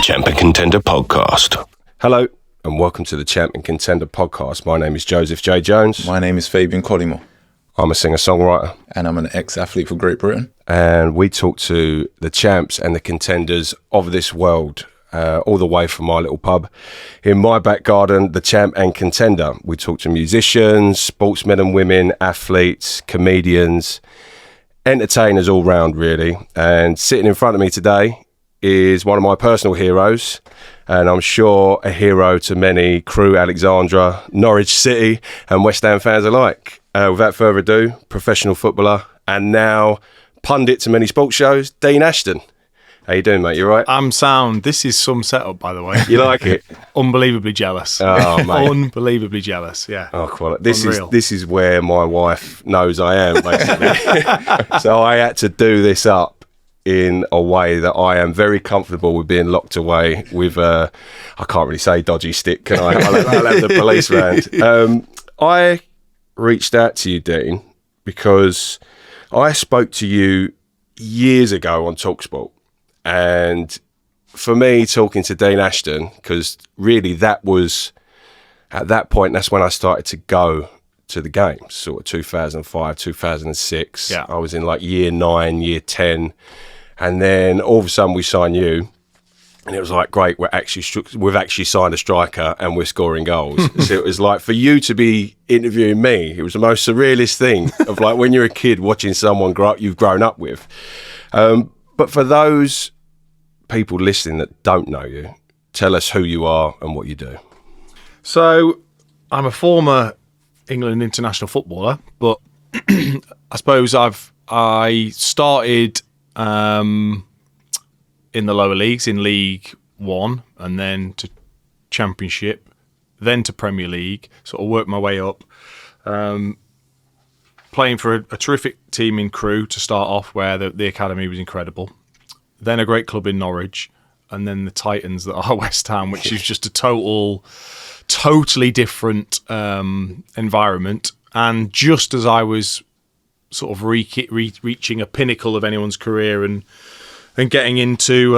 Champ and Contender Podcast. Hello and welcome to the Champ and Contender Podcast. My name is Joseph J. Jones. My name is Fabian Collymore. I'm a singer-songwriter. And I'm an ex-athlete for Great Britain. And we talk to the champs and the contenders of this world, all the way from my little pub in my back garden, the Champ and Contender. We talk to musicians, sportsmen and women, athletes, comedians, entertainers all round, really. And sitting in front of me today is one of my personal heroes, and I'm sure a hero to many Crewe Alexandra, Norwich City and West Ham fans alike. Without further ado, professional footballer and now pundit to many sports shows, Dean Ashton. How you doing, mate? You right? I'm sound. This is some setup, by the way. You like it? Unbelievably jealous. Oh, mate. Unbelievably jealous, yeah. Oh, quality. This is where my wife knows I am, basically. So I had to do this up in a way that I am very comfortable with being locked away with I can't really say dodgy stick, can I? I'll have the police round. I reached out to you, Dean, because I spoke to you years ago on TalkSport. And for me, talking to Dean Ashton, because really that was, at that point, that's when I started to go to the games, sort of 2005, 2006. Yeah. I was in like year 9, year 10. And then all of a sudden we signed you. And it was like, great, we've actually signed a striker and we're scoring goals. So it was like, for you to be interviewing me, it was the most surrealist thing of like when you're a kid watching someone you've grown up with. But for those people listening that don't know you, tell us who you are and what you do. So, I'm a former England international footballer, but I suppose I started in the lower leagues, in League One, and then to Championship, then to Premier League, sort of worked my way up, playing for a terrific team in Crewe to start off, where the academy was incredible. Then a great club in Norwich, and then the Titans that are West Ham, which is just a totally different environment. And just as I was sort of reaching a pinnacle of anyone's career and getting into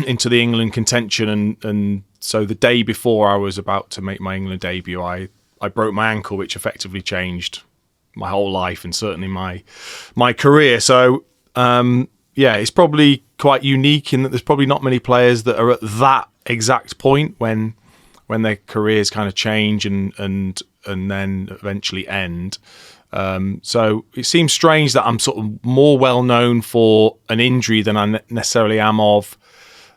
into the England contention, and so the day before I was about to make my England debut, I broke my ankle, which effectively changed my whole life and certainly my career. So yeah, it's probably quite unique in that there's probably not many players that are at that exact point when their careers kind of change and then eventually end. So it seems strange that I'm sort of more well known for an injury than I necessarily am of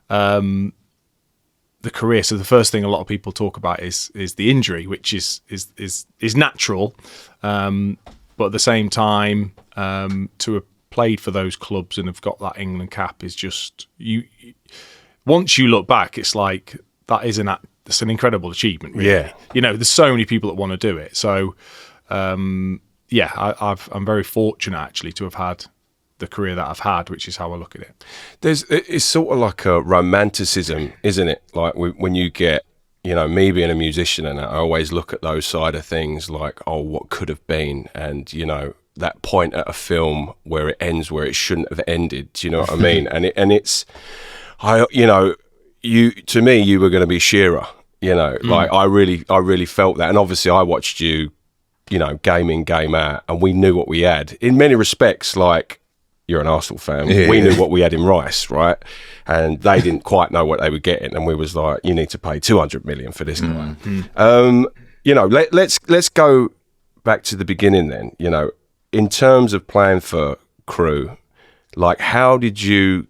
the career. So the first thing a lot of people talk about is the injury, which is natural, but at the same time, to have played for those clubs and have got that England cap is just you. Once you look back, it's like it's an incredible achievement. Really. Yeah, there's so many people that want to do it. So. Yeah, I'm very fortunate actually to have had the career that I've had, which is how I look at it. It's sort of like a romanticism, isn't it? Like when you get, me being a musician, and I always look at those side of things like, oh, what could have been, and that point at a film where it ends where it shouldn't have ended. Do you know what I mean? To me, you were going to be Shearer. Like I really felt that, and obviously I watched you. Game in, game out, and we knew what we had. In many respects, like, you're an Arsenal fan, we knew what we had in Rice, right? And they didn't quite know what they were getting, and we was like, you need to pay 200 million for this guy. Let's go back to the beginning then. In terms of playing for Crewe, like, how did you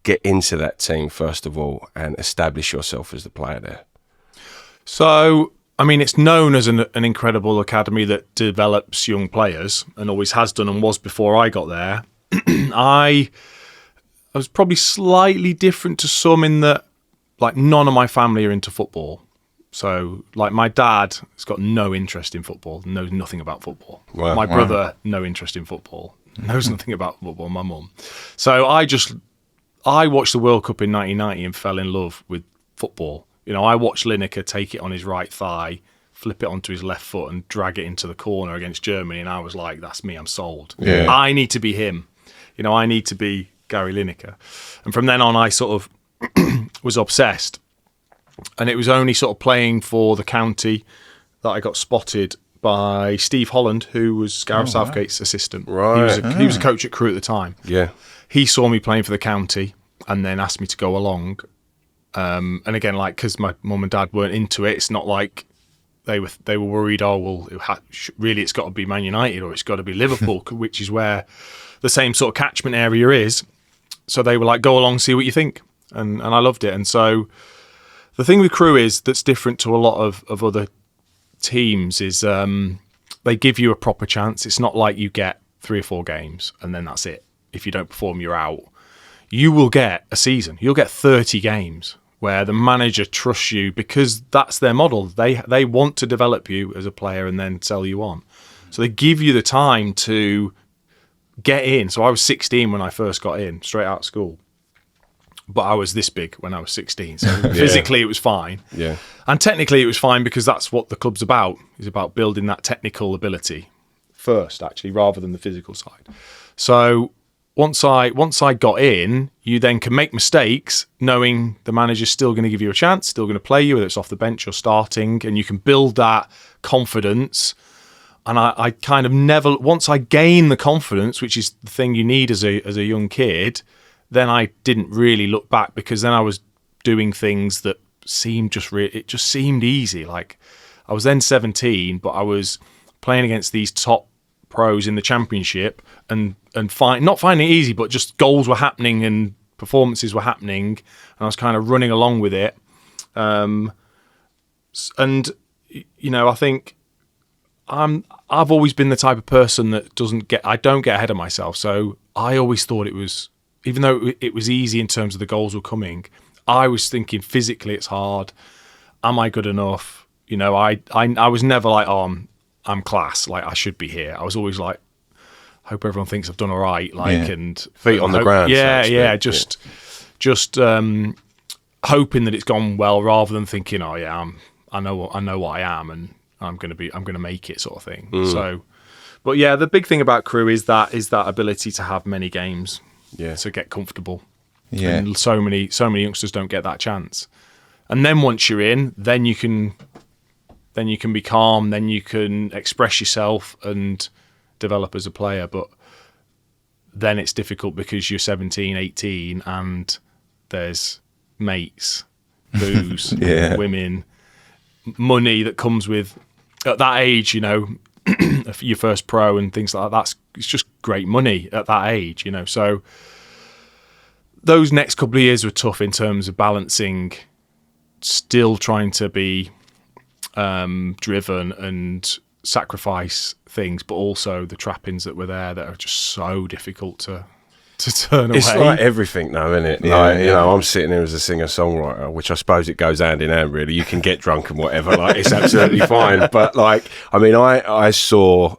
get into that team, first of all, and establish yourself as the player there? So, I mean, it's known as an incredible academy that develops young players and always has done and was before I got there. I was probably slightly different to some in that, like, none of my family are into football. So, like, my dad has got no interest in football, knows nothing about football. Wow. My brother, no interest in football, knows nothing about football, my mum. So I watched the World Cup in 1990 and fell in love with football. I watched Lineker take it on his right thigh, flip it onto his left foot and drag it into the corner against Germany, and I was like, that's me, I'm sold. Yeah. I need to be him. I need to be Gary Lineker. And from then on, I sort of was obsessed. And it was only sort of playing for the county that I got spotted by Steve Holland, who was Gareth Southgate's assistant. Right. He was a coach at Crewe at the time. Yeah. He saw me playing for the county and then asked me to go along. And again, like, because my mum and dad weren't into it, it's not like they were worried, really it's got to be Man United or it's got to be Liverpool, which is where the same sort of catchment area is. So they were like, go along, see what you think. And I loved it. And so the thing with Crewe is that's different to a lot of other teams is they give you a proper chance. It's not like you get 3 or 4 games and then that's it. If you don't perform, you're out. You will get a season. You'll get 30 games where the manager trusts you because that's their model. They want to develop you as a player and then sell you on. So they give you the time to get in. So I was 16 when I first got in, straight out of school. But I was this big when I was 16. So physically it was fine. Yeah. And technically it was fine because that's what the club's about. It's about building that technical ability first, actually, rather than the physical side. So once I got in, you then can make mistakes knowing the manager's still going to give you a chance, still going to play you, whether it's off the bench or starting, and you can build that confidence. And I kind of never, once I gain the confidence, which is the thing you need as a young kid, then I didn't really look back because then I was doing things that seemed it just seemed easy. Like I was then 17, but I was playing against these top pros in the Championship and not finding it easy, but just goals were happening and performances were happening, and I was kind of running along with it. And you know, I think I've always been the type of person that I don't get ahead of myself. So I always thought it was, even though it was easy in terms of the goals were coming, I was thinking physically it's hard. Am I good enough? You know, I was never like, oh, I'm class, like I should be here. I was always like, hope everyone thinks I've done all right, like, and feet on the ground. Yeah, just hoping that it's gone well, rather than thinking, oh yeah, I know what I am, and I'm gonna make it, sort of thing. So, but yeah, the big thing about Crewe is that ability to have many games, to get comfortable. Yeah, and so many youngsters don't get that chance. And then once you're in, then you can be calm, then you can express yourself and develop as a player. But then it's difficult because you're 17, 18 and there's mates, booze, women, money that comes with, at that age, you know, your first pro and things like that. It's just great money at that age, you know. So those next couple of years were tough in terms of balancing, still trying to be driven and sacrifice things, but also the trappings that were there that are just so difficult to turn away. It's like everything now, isn't it? Like, you know, I'm sitting here as a singer-songwriter, which I suppose it goes hand in hand, really. You can get drunk and whatever, like, it's absolutely fine. But, like, I mean, I saw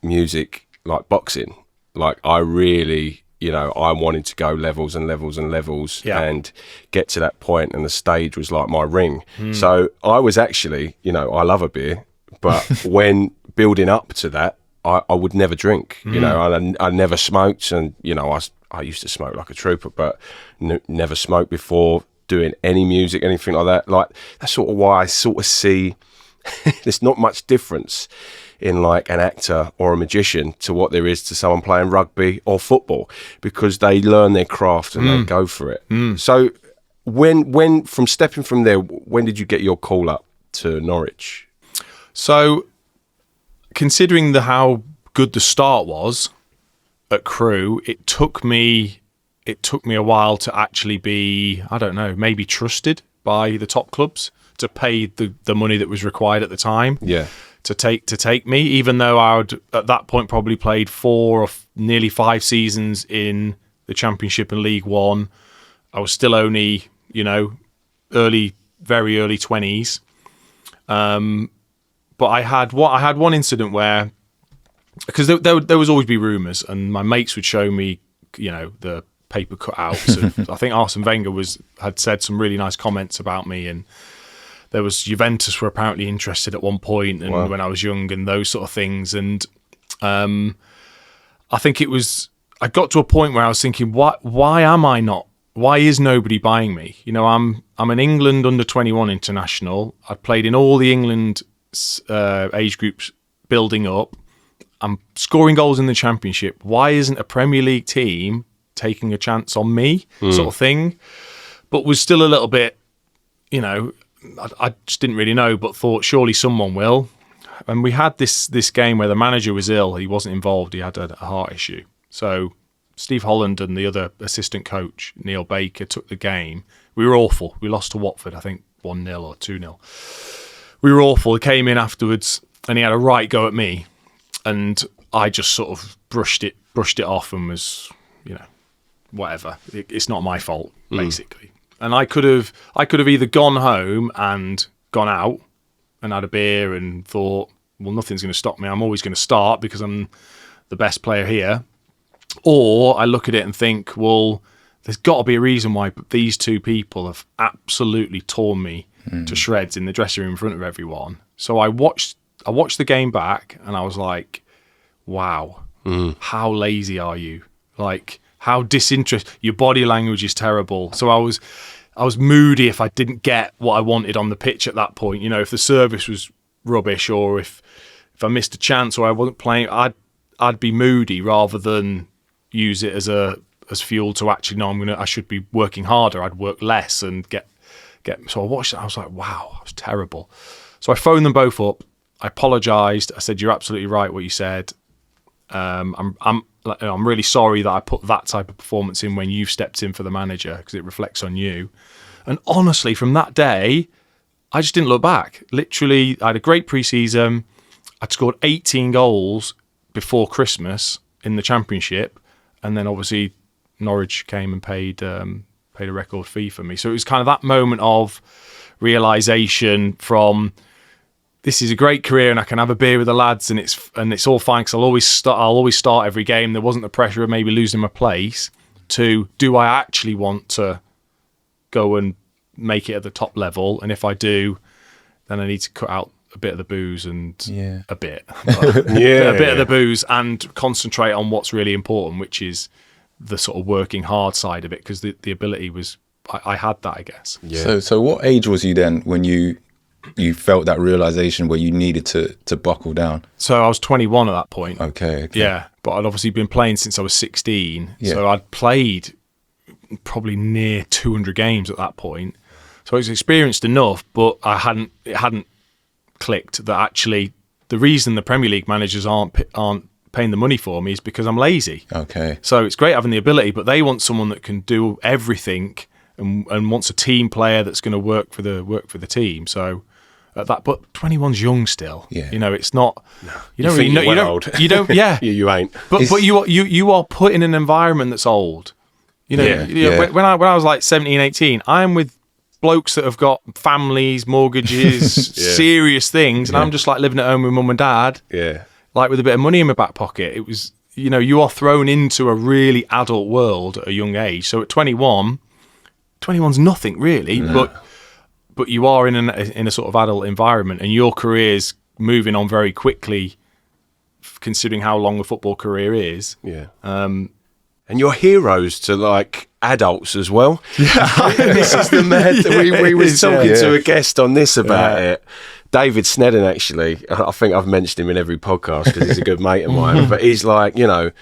music like boxing. Like, I really, you know, I wanted to go levels and levels and levels and get to that point, and the stage was like my ring. So I was actually, you know, I love a beer, but when building up to that, I would never drink, you know, and I never smoked, and, you know, I used to smoke like a trooper, but never smoked before doing any music, anything like that. Like, that's sort of why I sort of see there's not much difference in like an actor or a magician to what there is to someone playing rugby or football, because they learn their craft and they go for it. So when from stepping from there, when did you get your call up to Norwich? So considering how good the start was at Crewe, it took me a while to actually be, I don't know, maybe trusted by the top clubs to pay the money that was required at the time. Yeah. To take me, even though I would at that point probably played 4 or nearly 5 seasons in the Championship and League One. I was still only, you know, very early 20s. But I had one incident where, because there was always be rumours, and my mates would show me, you know, the paper cutouts of, I think Arsene Wenger had said some really nice comments about me, and there was Juventus were apparently interested at one point, and when I was young, and those sort of things. And I think I got to a point where I was thinking, why am I not why is nobody buying me? You know, I'm an England under-21 international. I've played in all the England age groups building up. I'm scoring goals in the Championship. Why isn't a Premier League team taking a chance on me, sort of thing? But was still a little bit, you know, I just didn't really know, but thought surely someone will. And we had this game where the manager was ill. He wasn't involved. He had a heart issue. So Steve Holland and the other assistant coach, Neil Baker, took the game. We were awful. We lost to Watford, I think 1-0 or 2-0. We were awful. He came in afterwards and he had a right go at me. And I just sort of brushed it off and was, you know, whatever. It's not my fault, basically. And I could have either gone home and gone out and had a beer and thought, well, nothing's going to stop me. I'm always going to start because I'm the best player here. Or I look at it and think, well, there's got to be a reason why these two people have absolutely torn me to shreds in the dressing room in front of everyone. So I watched the game back and I was like, wow, how lazy are you? Like, how disinterested. Your body language is terrible. So I was moody if I didn't get what I wanted on the pitch at that point. You know, if the service was rubbish or if I missed a chance or I wasn't playing, I'd be moody rather than use it as fuel to actually know I should be working harder. I'd work less and get. So I watched it. I was like, wow, that was terrible. So I phoned them both up. I apologised. I said, you're absolutely right what you said. I'm really sorry that I put that type of performance in when you've stepped in for the manager because it reflects on you. And honestly, from that day, I just didn't look back. Literally, I had a great pre-season. I'd scored 18 goals before Christmas in the Championship. And then obviously Norwich came and paid a record fee for me. So it was kind of that moment of realisation from, this is a great career and I can have a beer with the lads and it's all fine because I'll always start every game. There wasn't the pressure of maybe losing my place, to do I actually want to go and make it at the top level? And if I do, then I need to cut out a bit of the booze and a bit of the booze and concentrate on what's really important, which is the sort of working hard side of it, because the ability was, I had that, I guess. Yeah. So what age was you then when you felt that realization where you needed to buckle down? So I was 21 at that point. Okay. Yeah, but I'd obviously been playing since I was 16. Yeah. So I'd played probably near 200 games at that point. So I was experienced enough, but it hadn't clicked that actually the reason the Premier League managers aren't paying the money for me is because I'm lazy. Okay. So it's great having the ability, but they want someone that can do everything and wants a team player that's going to work for the team. So but 21's young still. Yeah. You know, it's not. No. You don't really know. You don't. Yeah. You ain't. But you are put in an environment that's old. You know. When I was like 17, 18, I'm with blokes that have got families, mortgages, serious things, and I'm just like living at home with mum and dad. Yeah. Like with a bit of money in my back pocket. It was, you know, you are thrown into a really adult world at a young age. So at 21's nothing really, but you are in a sort of adult environment, and your career's moving on very quickly, considering how long the football career is. Yeah. And you're heroes to like adults as well. Yeah. This is the mad. We were talking to a guest on this about it. David Snedden, actually. I think I've mentioned him in every podcast because he's a good mate of mine. But he's like, you know,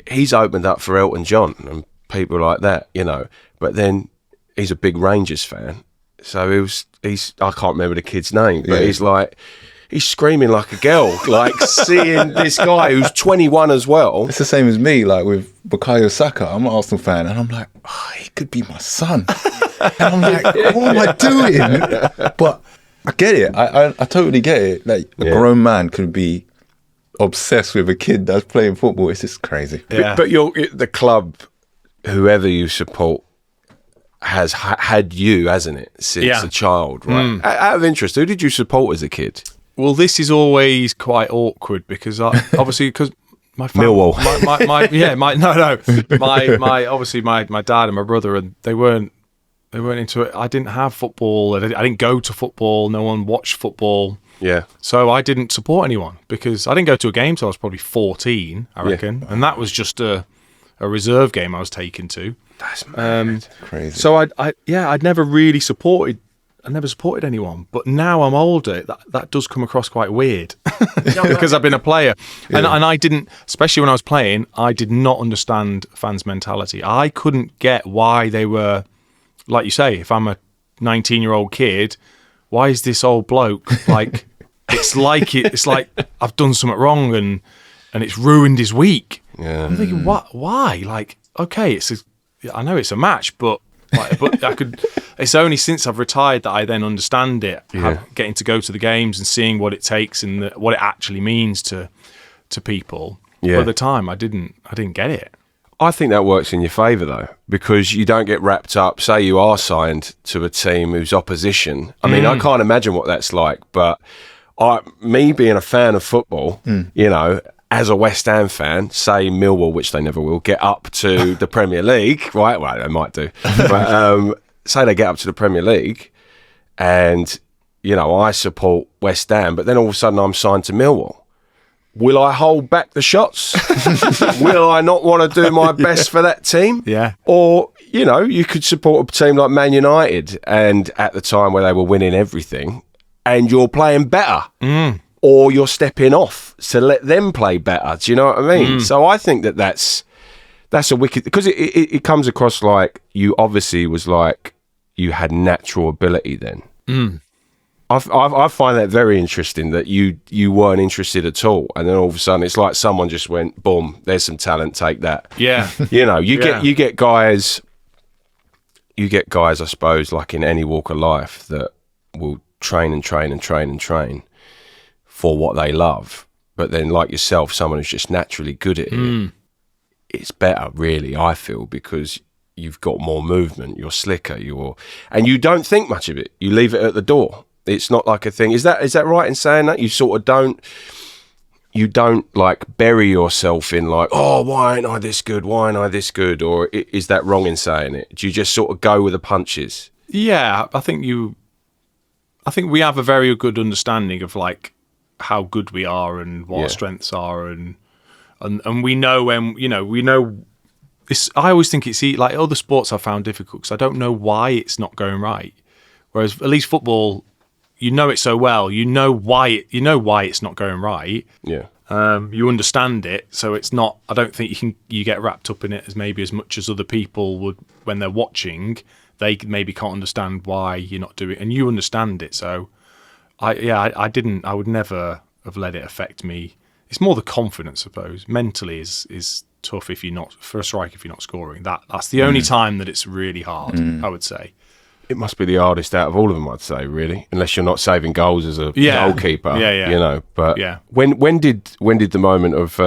he's opened up for Elton John and people like that, you know. But then he's a big Rangers fan. So he's I can't remember the kid's name, but he's screaming like a girl, like seeing this guy who's 21 as well. It's the same as me, like with Bukayo Saka. I'm an Arsenal fan, and I'm like, he could be my son. And I'm like, what am I doing? But I get it. I totally get it. Like a grown man could be obsessed with a kid that's playing football. It's just crazy. Yeah. But the club, whoever you support, has had you, hasn't it, since a child, right? Out of interest, who did you support as a kid? Well, this is always quite awkward because obviously my family, Millwall, my dad and my brother, and they weren't into it. I didn't have football. I didn't go to football. No one watched football. Yeah. So I didn't support anyone because I didn't go to a game till I was probably 14, I reckon, and that was just a reserve game I was taken to. That's mad. Crazy. So I'd never really supported. I never supported anyone, but now I'm older. That does come across quite weird because I've been a player, and I didn't, especially when I was playing, I did not understand fans' mentality. I couldn't get why they were, like you say, if I'm a 19-year-old kid, why is this old bloke like? It's like I've done something wrong and it's ruined his week. Yeah. I'm thinking, what? Why? Like, okay, I know it's a match, but I could. It's only since I've retired that I then understand it. Getting to go to the games and seeing what it takes and what it actually means to people. Yeah. But at the time, I didn't get it. I think that works in your favour though, because you don't get wrapped up. Say you are signed to a team who's opposition. I mean, I can't imagine what that's like. But me being a fan of football, you know, as a West Ham fan, say Millwall, which they never will, get up to the Premier League, right? Well, they might do. But say they get up to the Premier League and, you know, I support West Ham, but then all of a sudden I'm signed to Millwall. Will I hold back the shots? Will I not want to do my best for that team? Yeah. Or, you know, you could support a team like Man United and at the time where they were winning everything and you're playing better. Or you're stepping off to let them play better. Do you know what I mean? So I think that's a wicked... Because it comes across like you obviously was like you had natural ability then. I find that very interesting that you weren't interested at all, and then all of a sudden it's like someone just went, boom, there's some talent, take that. Yeah. You know, you get guys, I suppose, like in any walk of life that will train and train and train and train for what they love. But then like yourself, someone who's just naturally good at it, it's better really, I feel, because you've got more movement, you're slicker, and you don't think much of it. You leave it at the door. It's not like a thing. Is that right in saying that? You sort of don't like bury yourself in like, oh, why ain't I this good? Why ain't I this good? Or is that wrong in saying it? Do you just sort of go with the punches? Yeah, I think we have a very good understanding of like how good we are and what our strengths are, and we know when, you know, we know. I always think it's like other sports I've found difficult because I don't know why it's not going right. Whereas at least football, you know it so well, you know why it's not going right. Yeah. You understand it, so it's not. I don't think you get wrapped up in it as much as other people would when they're watching. They maybe can't understand why you're not doing it, and you understand it. So, I would never have let it affect me. It's more the confidence, I suppose. Mentally is tough if you're not for a strike if you're not scoring. That's the only time that it's really hard. I would say. It must be the hardest out of all of them, I'd say, really, unless you're not saving goals as a goalkeeper. Yeah. You know, but when did the moment of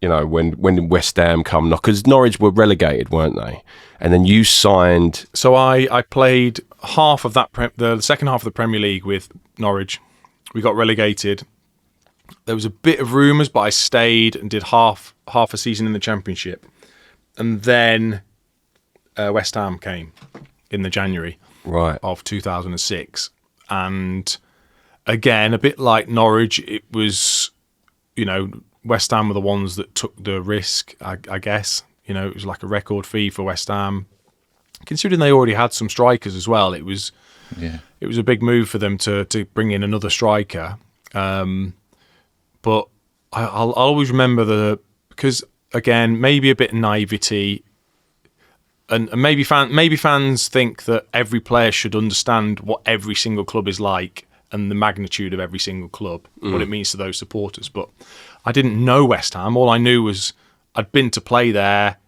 when West Ham come knock? Because Norwich were relegated, weren't they? And then you signed. So I played half of that the second half of the Premier League with Norwich. We got relegated. There was a bit of rumours, but I stayed and did half a season in the Championship, and then West Ham came in the January of 2006, and again, a bit like Norwich, it was, you know, West Ham were the ones that took the risk, I guess. You know, it was like a record fee for West Ham, considering they already had some strikers as well. It was a big move for them to bring in another striker. But I'll always remember because again, maybe a bit of naivety, and maybe fans think that every player should understand what every single club is like and the magnitude of every single club, what it means to those supporters. But I didn't know West Ham. All I knew was I'd been to play there.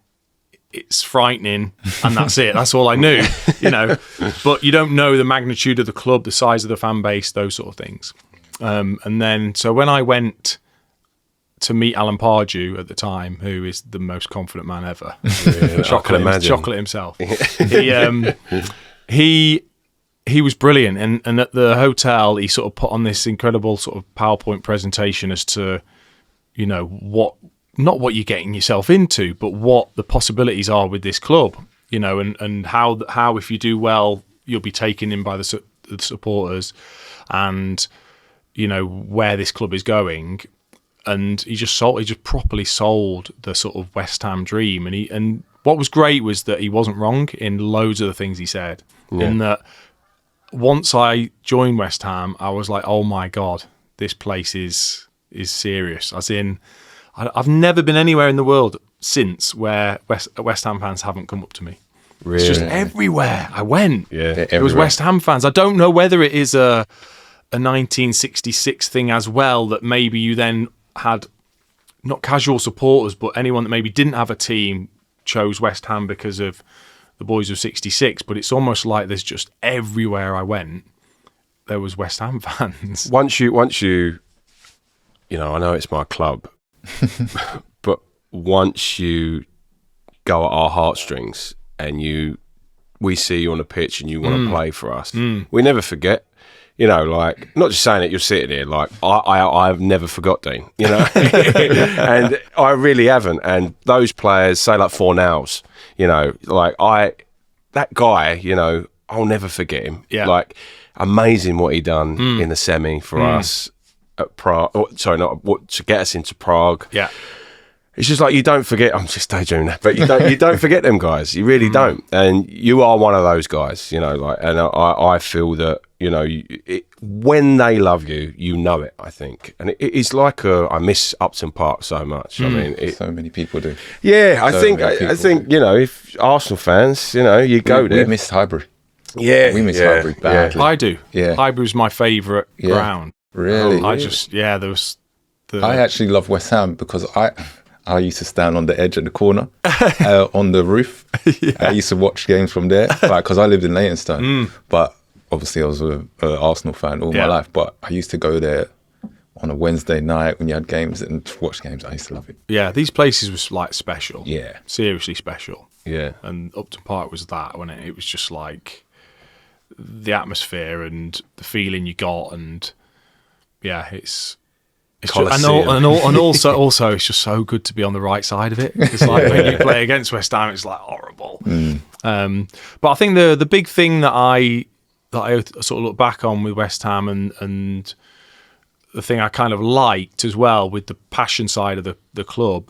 It's frightening, and that's it. That's all I knew, you know. But you don't know the magnitude of the club, the size of the fan base, those sort of things. And then, so when I went to meet Alan Pardew at the time, who is the most confident man ever, chocolate himself. He was brilliant, and at the hotel, he sort of put on this incredible sort of PowerPoint presentation as to, you know, not what you're getting yourself into, but what the possibilities are with this club, you know, and how if you do well, you'll be taken in by the supporters, and you know where this club is going. And he just properly sold the sort of West Ham dream, and what was great was that he wasn't wrong in loads of the things he said. In that, once I joined West Ham, I was like, oh my God, this place is serious. As in, I've never been anywhere in the world since where West Ham fans haven't come up to me. Really? It's just everywhere I went. Yeah, There was West Ham fans. I don't know whether it is a 1966 thing as well, that maybe you then had not casual supporters, but anyone that maybe didn't have a team chose West Ham because of the boys of 66. But it's almost like there's just everywhere I went, there was West Ham fans. Once you know, I know it's my club, but once you go at our heartstrings and we see you on the pitch and you want to play for us, we never forget. You know, like, not just saying it, you're sitting here, like, I've never forgot Dean, you know, and I really haven't. And those players, say like Fornals, you know, like that guy, you know, I'll never forget him. Yeah. Like, amazing what he done in the semi for us at Prague. To get us into Prague. Yeah. It's just like, you don't forget. I'm just daydreaming, but you don't forget them guys. You really don't. And you are one of those guys, you know. Like, and I feel that, you know, when they love you, you know it. I think, and it is like I miss Upton Park so much. I mean, so many people do. Yeah, I think you know, if Arsenal fans, you know, you go there. We missed Highbury. Yeah, we missed Highbury badly. I do. Yeah, Highbury's my favourite ground. Really? There was. I actually love West Ham because I used to stand on the edge of the corner on the roof. I used to watch games from there, like, because I lived in Leytonstone. But obviously I was an Arsenal fan all my life. But I used to go there on a Wednesday night when you had games and watch games. I used to love it. Yeah, these places was like special. Yeah. Seriously special. Yeah. And Upton Park was that, wasn't it? It was just like the atmosphere and the feeling you got, and yeah, it's just, and also it's just so good to be on the right side of it. It's like when you play against West Ham, it's like horrible. But I think the big thing that I sort of look back on with West Ham, and the thing I kind of liked as well with the passion side of the club,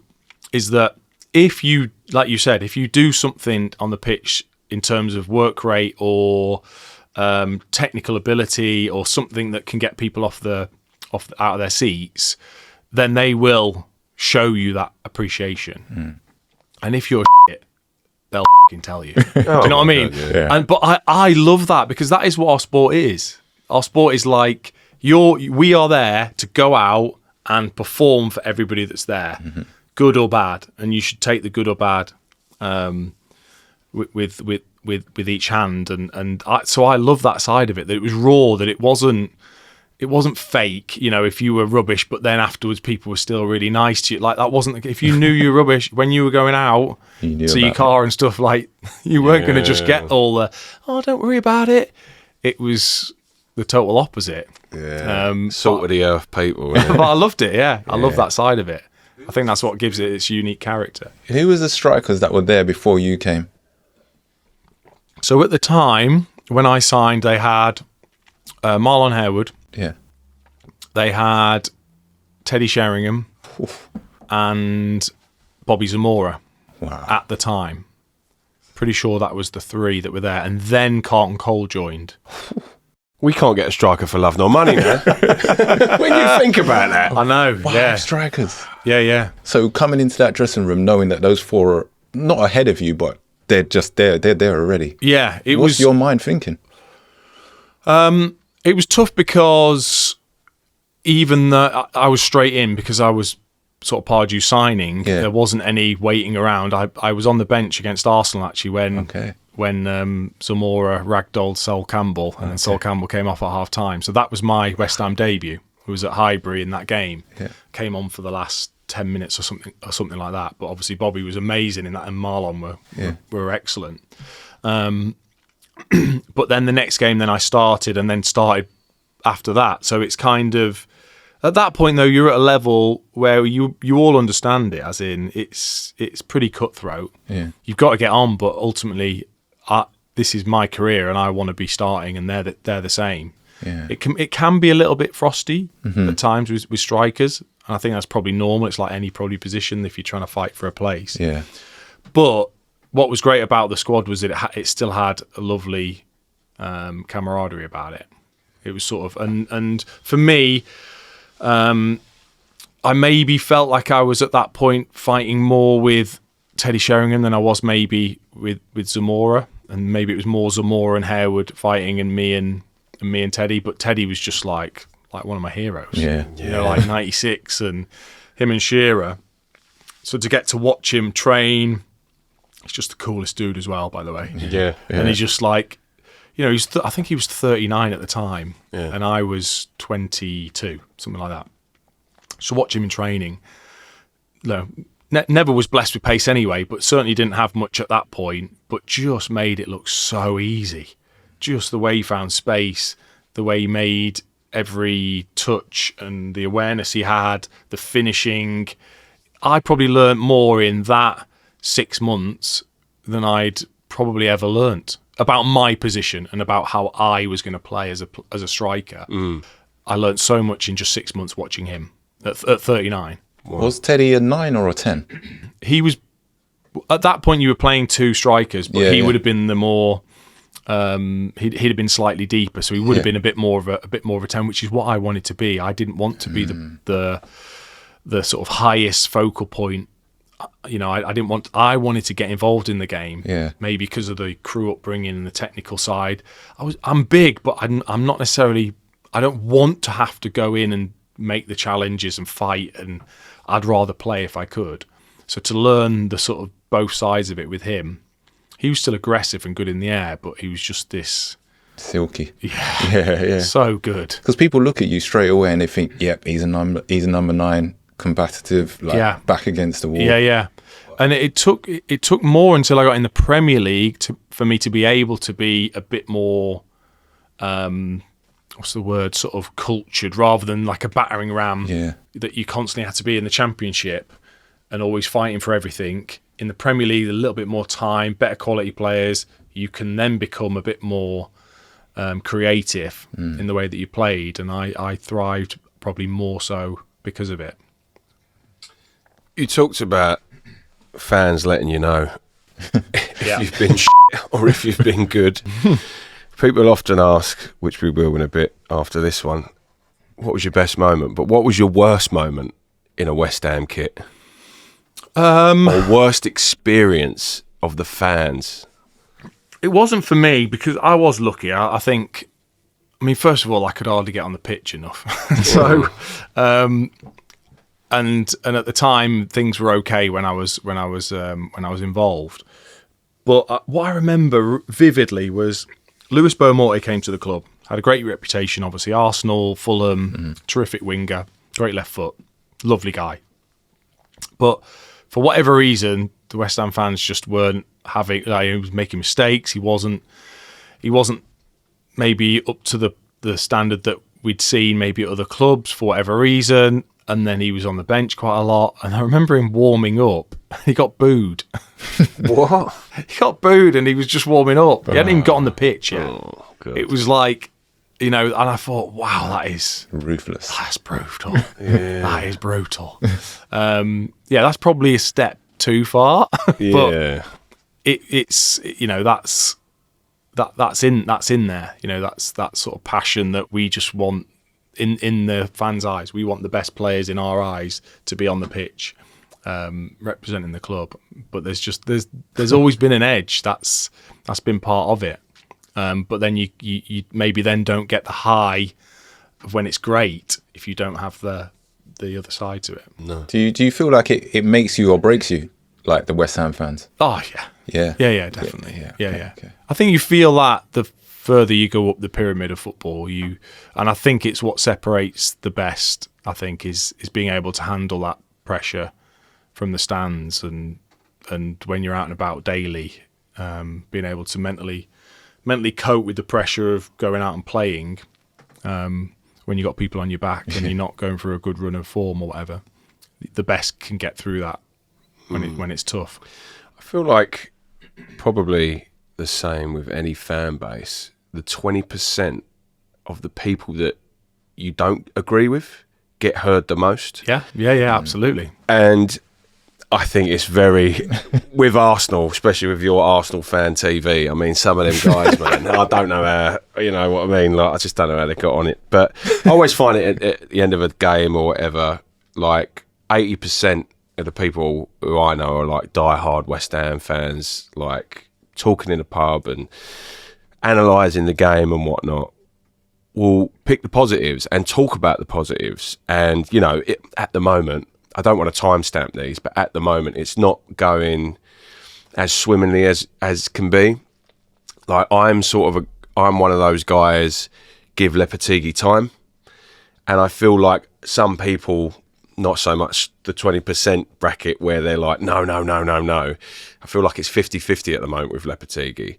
is that if you, like you said, if you do something on the pitch in terms of work rate or technical ability or something that can get people out of their seats, then they will show you that appreciation. And if you're shit, they'll tell you. Do you know what I mean? God, yeah. But I love that, because that is what our sport is. Our sport is like, we are there to go out and perform for everybody that's there, good or bad, and you should take the good or bad with each hand. So I love that side of it, that it was raw, that it wasn't fake, you know, if you were rubbish, but then afterwards people were still really nice to you. Like, that wasn't, if you knew you were rubbish when you were going out to your car and stuff, like, you weren't going to just get all the, oh, don't worry about it. It was the total opposite. Yeah. Salt of the earth people. But I loved it, yeah. I love that side of it. I think that's what gives it its unique character. Who was the strikers that were there before you came? So at the time, when I signed, they had Marlon Harewood. Yeah. They had Teddy Sheringham and Bobby Zamora at the time. Pretty sure that was the three that were there. And then Carlton Cole joined. We can't get a striker for love nor money, man. When you think about that. I know, yeah. Strikers. Yeah. So coming into that dressing room, knowing that those four are not ahead of you, but they're just there. They're there already. Yeah. What's your mind thinking? It was tough because even though I was straight in, because I was sort of Pardew signing, there wasn't any waiting around. I was on the bench against Arsenal, actually, when Zamora ragdolled Sol Campbell, and then Sol Campbell came off at half time. So that was my West Ham debut. I was at Highbury in that game. Yeah. Came on for the last 10 minutes or something like that. But obviously Bobby was amazing in that, and Marlon were excellent. But then the next game, then I started, and then started after that. So it's kind of, at that point though, you're at a level where you all understand it, as in it's pretty cutthroat. Yeah. You've got to get on, but ultimately, this is my career, and I want to be starting, and they're the same. Yeah. It can be a little bit frosty at times with strikers, and I think that's probably normal. It's like any probably position if you're trying to fight for a place. Yeah. But what was great about the squad was that it still had a lovely camaraderie about it. It was sort of, and for me, I maybe felt like I was at that point fighting more with Teddy Sheringham than I was maybe with Zamora, and maybe it was more Zamora and Harewood fighting and me and Teddy, but Teddy was just like one of my heroes. Yeah. You know, like 96 and him and Shearer. So to get to watch him train, he's just the coolest dude as well, by the way. Yeah. And he's just like, you know, I think he was 39 at the time, and I was 22, something like that. So watch him in training. No, never was blessed with pace anyway, but certainly didn't have much at that point, but just made it look so easy. Just the way he found space, the way he made every touch and the awareness he had, the finishing. I probably learnt more in that 6 months than I'd probably ever learnt about my position and about how I was going to play as a striker. I learnt so much in just 6 months watching him at 39. Wow. Was Teddy a 9 or a 10? He was, at that point you were playing two strikers, but he would have been the more he'd have been slightly deeper, so he would have been a bit more of a 10, which is what I wanted to be. I didn't want to be the sort of highest focal point. You know, I wanted to get involved in the game. Yeah. Maybe because of the Crewe upbringing and the technical side. I'm big, but I'm not necessarily. I don't want to have to go in and make the challenges and fight, and I'd rather play if I could. So to learn the sort of both sides of it with him, he was still aggressive and good in the air, but he was just this silky. Yeah. So good. Because people look at you straight away and they think, yep, he's a number 9, combative, back against the wall. Yeah. And it took more until I got in the Premier League for me to be able to be a bit more, what's the word, sort of cultured, rather than like a battering ram that you constantly had to be in the Championship and always fighting for everything. In the Premier League, a little bit more time, better quality players, you can then become a bit more creative in the way that you played, and I thrived probably more so because of it. You talked about fans letting you know if you've been or if you've been good. People often ask, which we will in a bit after this one, what was your best moment? But what was your worst moment in a West Ham kit? Or worst experience of the fans? It wasn't for me because I was lucky. I think, I mean, first of all, I could hardly get on the pitch enough. So, and at the time things were okay when I was involved. But what I remember vividly was Lewis Beaumorty came to the club, had a great reputation, obviously. Arsenal, Fulham, terrific winger, great left foot, lovely guy. But for whatever reason, the West Ham fans just weren't having. He was making mistakes. He wasn't maybe up to the standard that we'd seen maybe at other clubs for whatever reason. And then he was on the bench quite a lot. And I remember him warming up. He got booed. What? He got booed and he was just warming up. He hadn't even got on the pitch yet. Oh, God. It was like, you know, and I thought, wow, that is ruthless. That's brutal. That is brutal. That's probably a step too far. But it's you know, that's in there. You know, that's that sort of passion that we just want in the fans' eyes. We want the best players in our eyes to be on the pitch, representing the club. But there's always been an edge. That's been part of it. But then you maybe then don't get the high of when it's great if you don't have the other side to it. No. Do you feel like it makes you or breaks you, like the West Ham fans? Oh yeah, definitely. Yeah. Okay. I think you feel that the further you go up the pyramid of football, and I think it's what separates the best. I think is being able to handle that pressure from the stands and when you're out and about daily, being able to mentally cope with the pressure of going out and playing when you got people on your back and you're not going through a good run of form or whatever. The best can get through that when it's tough. I feel like probably the same with any fan base. The 20% of the people that you don't agree with get heard the most. Yeah, absolutely. And I think it's very, with Arsenal, especially with your Arsenal fan TV. I mean, some of them guys, man, I don't know how, you know what I mean? Like, I just don't know how they got on it. But I always find it at the end of a game or whatever, like 80% of the people who I know are like diehard West Ham fans, like talking in a pub and analysing the game and whatnot, will pick the positives and talk about the positives. And, you know, at the moment, I don't want to timestamp these, but at the moment, it's not going as swimmingly as can be. Like, I'm one of those guys, give Lopetegui time. And I feel like some people, not so much the 20% bracket where they're like, no. I feel like it's 50-50 at the moment with Lopetegui.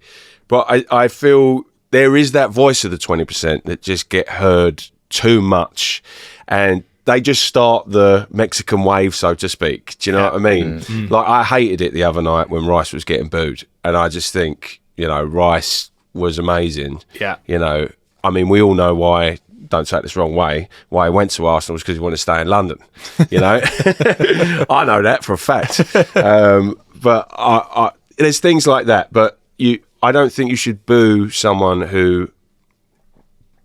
But I feel there is that voice of the 20% that just get heard too much. And they just start the Mexican wave, so to speak. Do you know what I mean? Mm-hmm. Like, I hated it the other night when Rice was getting booed. And I just think, you know, Rice was amazing. Yeah. You know, I mean, we all know why, don't take this wrong way, why he went to Arsenal was because he wanted to stay in London. You know? I know that for a fact. But I there's things like that. But I don't think you should boo someone who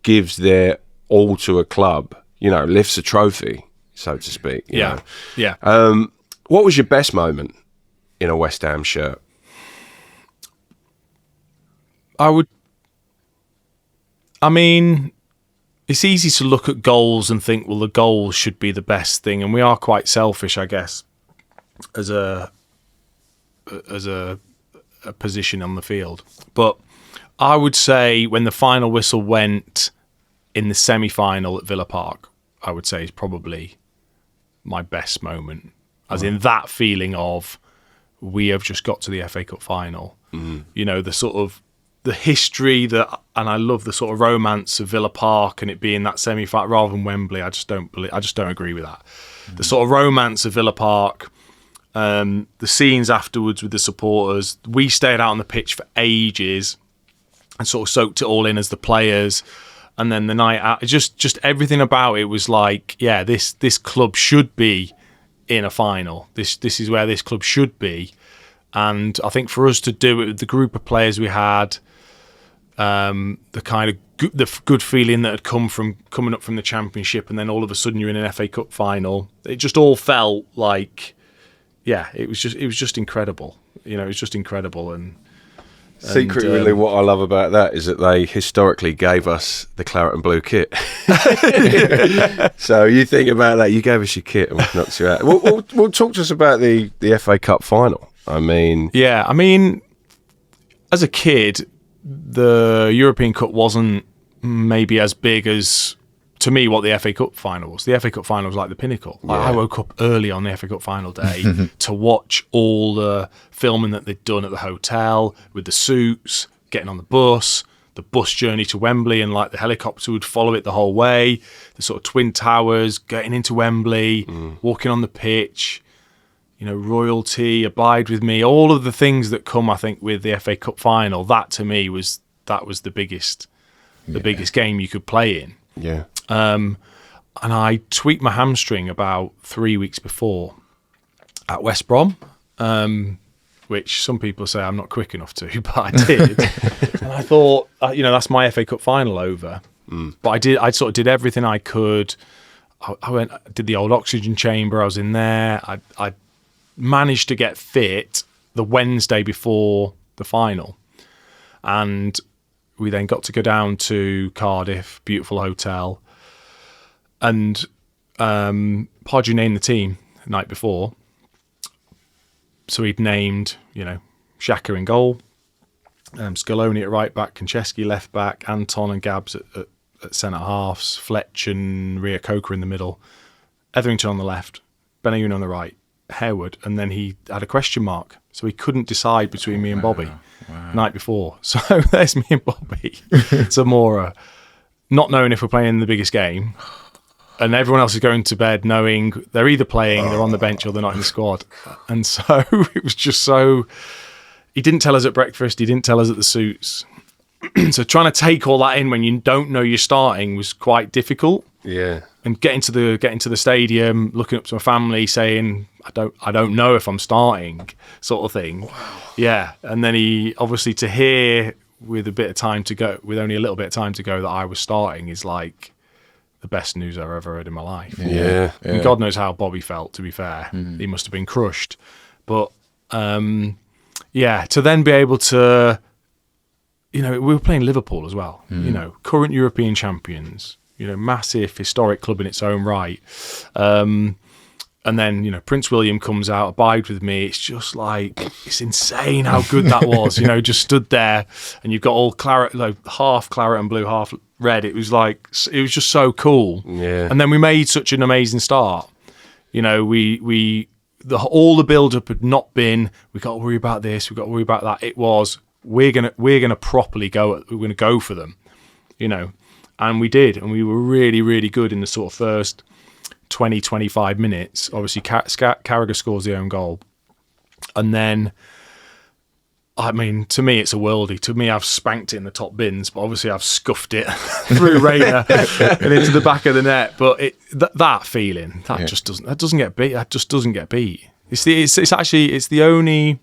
gives their all to a club, you know, lifts a trophy, so to speak. You know? Yeah. What was your best moment in a West Ham shirt? I mean, it's easy to look at goals and think, well, the goals should be the best thing, and we are quite selfish, I guess, as a position on the field. But I would say when the final whistle went in the semi-final at Villa Park, I would say is probably my best moment. As in that feeling of, we have just got to the FA Cup final. Mm. You know, the sort of the history and I love the sort of romance of Villa Park and it being that semi-final rather than Wembley. I just don't agree with that. Mm. The sort of romance of Villa Park, the scenes afterwards with the supporters. We stayed out on the pitch for ages and sort of soaked it all in as the players. And then the night out, just everything about it was like, yeah, this club should be in a final. This is where this club should be. And I think for us to do it with the group of players we had, the kind of the good feeling that had coming up from the Championship, and then all of a sudden you're in an FA Cup final. It just all felt like, yeah, it was just incredible. You know, it was just incredible. And secretly, what I love about that is that they historically gave us the claret and blue kit. So you think about that, you gave us your kit and we knocked you out. We'll talk to us about the FA Cup final. I mean, as a kid, the European Cup wasn't maybe as big as, to me, what the FA Cup final was. The FA Cup final was like the pinnacle. Yeah. I woke up early on the FA Cup final day to watch all the filming that they'd done at the hotel with the suits, getting on the bus journey to Wembley, and like the helicopter would follow it the whole way, the sort of Twin Towers, getting into Wembley, walking on the pitch, you know, royalty, abide with me, all of the things that come, I think, with the FA Cup final. That to me was the biggest game you could play in. Yeah. And I tweaked my hamstring about 3 weeks before at West Brom, which some people say I'm not quick enough to, but I did. And I thought, you know, that's my FA Cup final over. But I sort of did everything I could. I did the old oxygen chamber. I was in there. I managed to get fit the Wednesday before the final. And we then got to go down to Cardiff, beautiful hotel. And Podgy named the team the night before. So he'd named, you know, Xhaka in goal, Scaloni at right back, Konchesky left back, Anton and Gabs at centre halves, Fletch and Rio Coker in the middle, Etherington on the left, Benayoun on the right, Harewood, and then he had a question mark, so he couldn't decide between me and Bobby night before. So there's me and Bobby, Zamora, not knowing if we're playing in the biggest game, and everyone else is going to bed knowing they're either playing, they're on the bench, or they're not in the squad. And so it was just so... He didn't tell us at breakfast, he didn't tell us at the suits. So trying to take all that in when you don't know you're starting was quite difficult. Yeah. and getting to the stadium, looking up to my family, saying, I don't know if I'm starting, sort of thing. Wow. Yeah, and then he obviously to hear with only a little bit of time to go that I was starting is like the best news I've ever heard in my life. Yeah. And God knows how Bobby felt. To be fair, he must have been crushed. But to then be able to, we were playing Liverpool as well. Current European champions. Massive historic club in its own right. And then, Prince William comes out, abide with me. It's just like, it's insane how good that was. Just stood there and you've got all claret, half claret and blue, half red. It was just so cool. Yeah. And then we made such an amazing start. All the build-up had not been, we got to worry about this, we got to worry about that. It was, we're gonna properly go for them, and we did, and we were really, really good in the sort of first 20, 25 minutes. Obviously, Carragher scores the own goal. And then, to me, it's a worldie. To me, I've spanked it in the top bins, but obviously I've scuffed it through Rayner and into the back of the net. But that feeling, just doesn't get beat. That just doesn't get beat. It's the only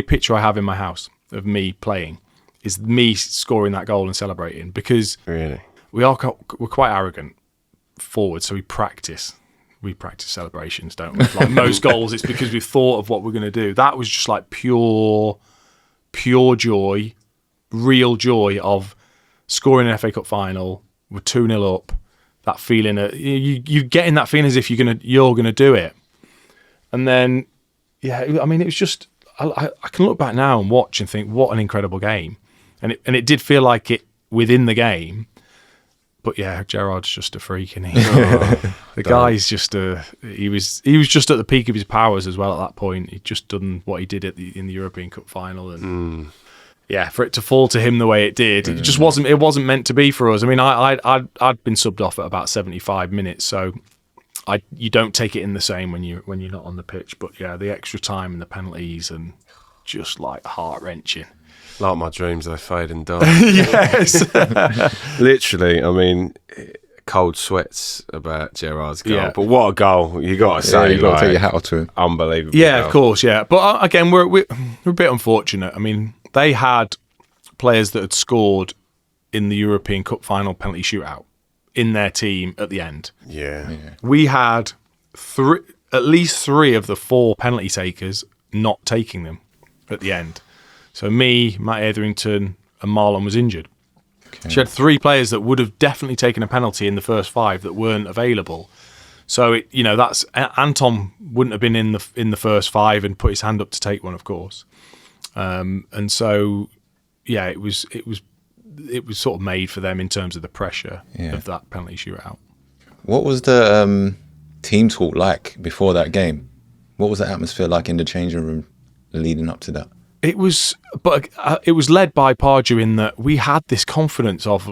picture I have in my house of me playing is me scoring that goal and celebrating, because really we're quite arrogant forward, so we practice celebrations, don't we? Like most goals, it's because we've thought of what we're going to do. That was just like pure joy, real joy of scoring an FA Cup final. We're 2-0 up. That feeling, you getting that feeling as if you're gonna do it. And then, it was just, I can look back now and watch and think, what an incredible game. And it did feel like it within the game. But yeah, Gerrard's just a freak, and the guy's just he was just at the peak of his powers as well at that point. He'd just done what he did in the European Cup final, and for it to fall to him the way it did, it just wasn't meant to be for us. I mean, I'd been subbed off at about 75 minutes, so you don't take it in the same when you're not on the pitch. But yeah, the extra time and the penalties and just like heart wrenching. like my dreams, they fade and die. Yes. Literally, cold sweats about Gerrard's goal. Yeah. But what a goal. You got to say. You got to take your hat off to him. Unbelievable. Yeah, goal. Of course, yeah. But again, we're a bit unfortunate. I mean, they had players that had scored in the European Cup final penalty shootout in their team at the end. Yeah. We had at least 3 of the 4 penalty takers not taking them at the end. So me, Matt Etherington, and Marlon was injured. Okay. She had 3 players that would have definitely taken a penalty in the first 5 that weren't available. So that's Anton wouldn't have been in the first 5 and put his hand up to take one, of course. And so yeah, it was sort of made for them in terms of the pressure of that penalty shootout. What was the team talk like before that game? What was the atmosphere like in the changing room leading up to that? It was led by Pardew in that we had this confidence of,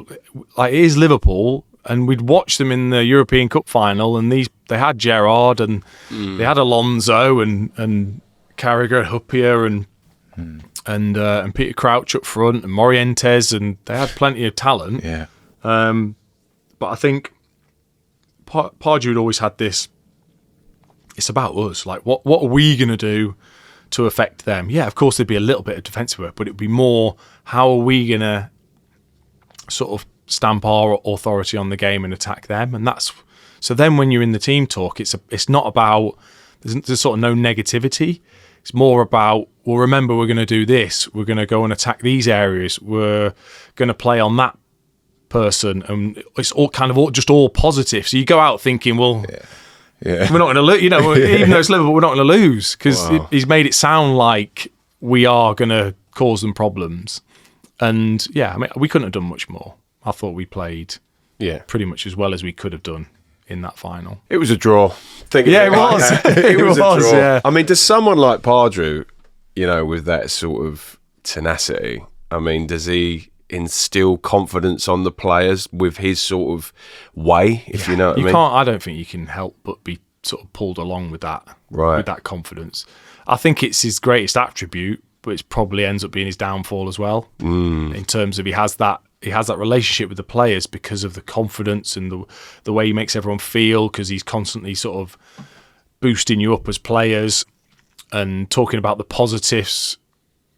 like, it is Liverpool, and we'd watched them in the European Cup final, and they had Gerrard and they had Alonso and Carragher, Huppier and Peter Crouch up front and Morientes, and they had plenty of talent. Yeah. But I think Pardew had always had this. It's about us. Like, what are we going to do to affect them? Yeah, of course there'd be a little bit of defensive work, but it'd be more, how are we going to sort of stamp our authority on the game and attack them? And that's so. Then when you're in the team talk, it's not about, there's sort of no negativity. It's more about, well, remember, we're going to do this. We're going to go and attack these areas. We're going to play on that person, and it's all kind of just all positive. So you go out thinking, well. Yeah. We're not going to lose, even though it's Liverpool, we're not going to lose, because he's made it sound like we are going to cause them problems. And yeah, I mean, we couldn't have done much more. I thought we played pretty much as well as we could have done in that final. It was a draw. It was. It was a draw. Yeah. I mean, does someone like Pardew, with that sort of tenacity, I mean, does he instill confidence on the players with his sort of way, if you know what I mean? I don't think you can help but be sort of pulled along with that, with that confidence. I think it's his greatest attribute, but it probably ends up being his downfall as well, in terms of he has that he has that relationship with the players because of the confidence and the way he makes everyone feel, because he's constantly sort of boosting you up as players and talking about the positives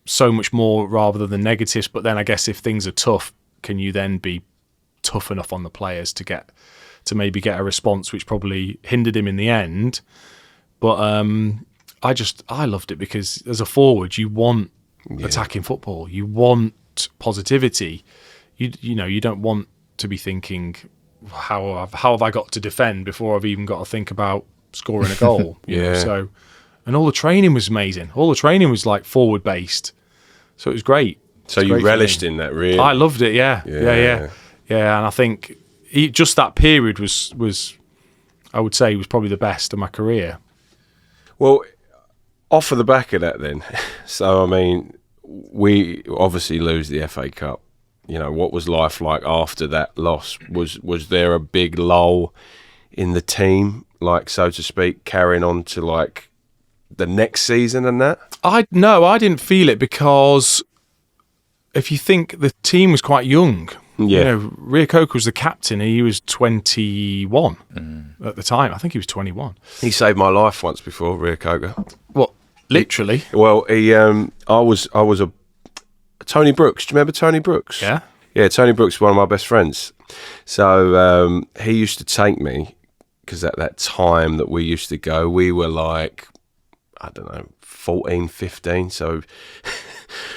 so much more rather than the negatives. But then I guess if things are tough, can you then be tough enough on the players to maybe get a response, which probably hindered him in the end. But I loved it because as a forward, you want attacking football. You want positivity. You don't want to be thinking, how have I got to defend before I've even got to think about scoring a goal. So, and all the training was amazing. All the training was like forward based, so it was great. So you relished in that, really? I loved it. Yeah. And I think just that period was I would say was probably the best of my career. Well, off of the back of that then, so I mean, we obviously lose the FA Cup. What was life like after that loss? Was there a big lull in the team, like, so to speak, carrying on to like the next season and that? No, I didn't feel it, because if you think, the team was quite young. Rio Coker was the captain. He was 21 at the time. I think he was 21. He saved my life once before, Rio Coker. What? Literally? Well, he. I was a Tony Brooks. Do you remember Tony Brooks? Yeah. Yeah, Tony Brooks was one of my best friends. So he used to take me, because at that time that we used to go, we were like, I don't know, 14, 15. So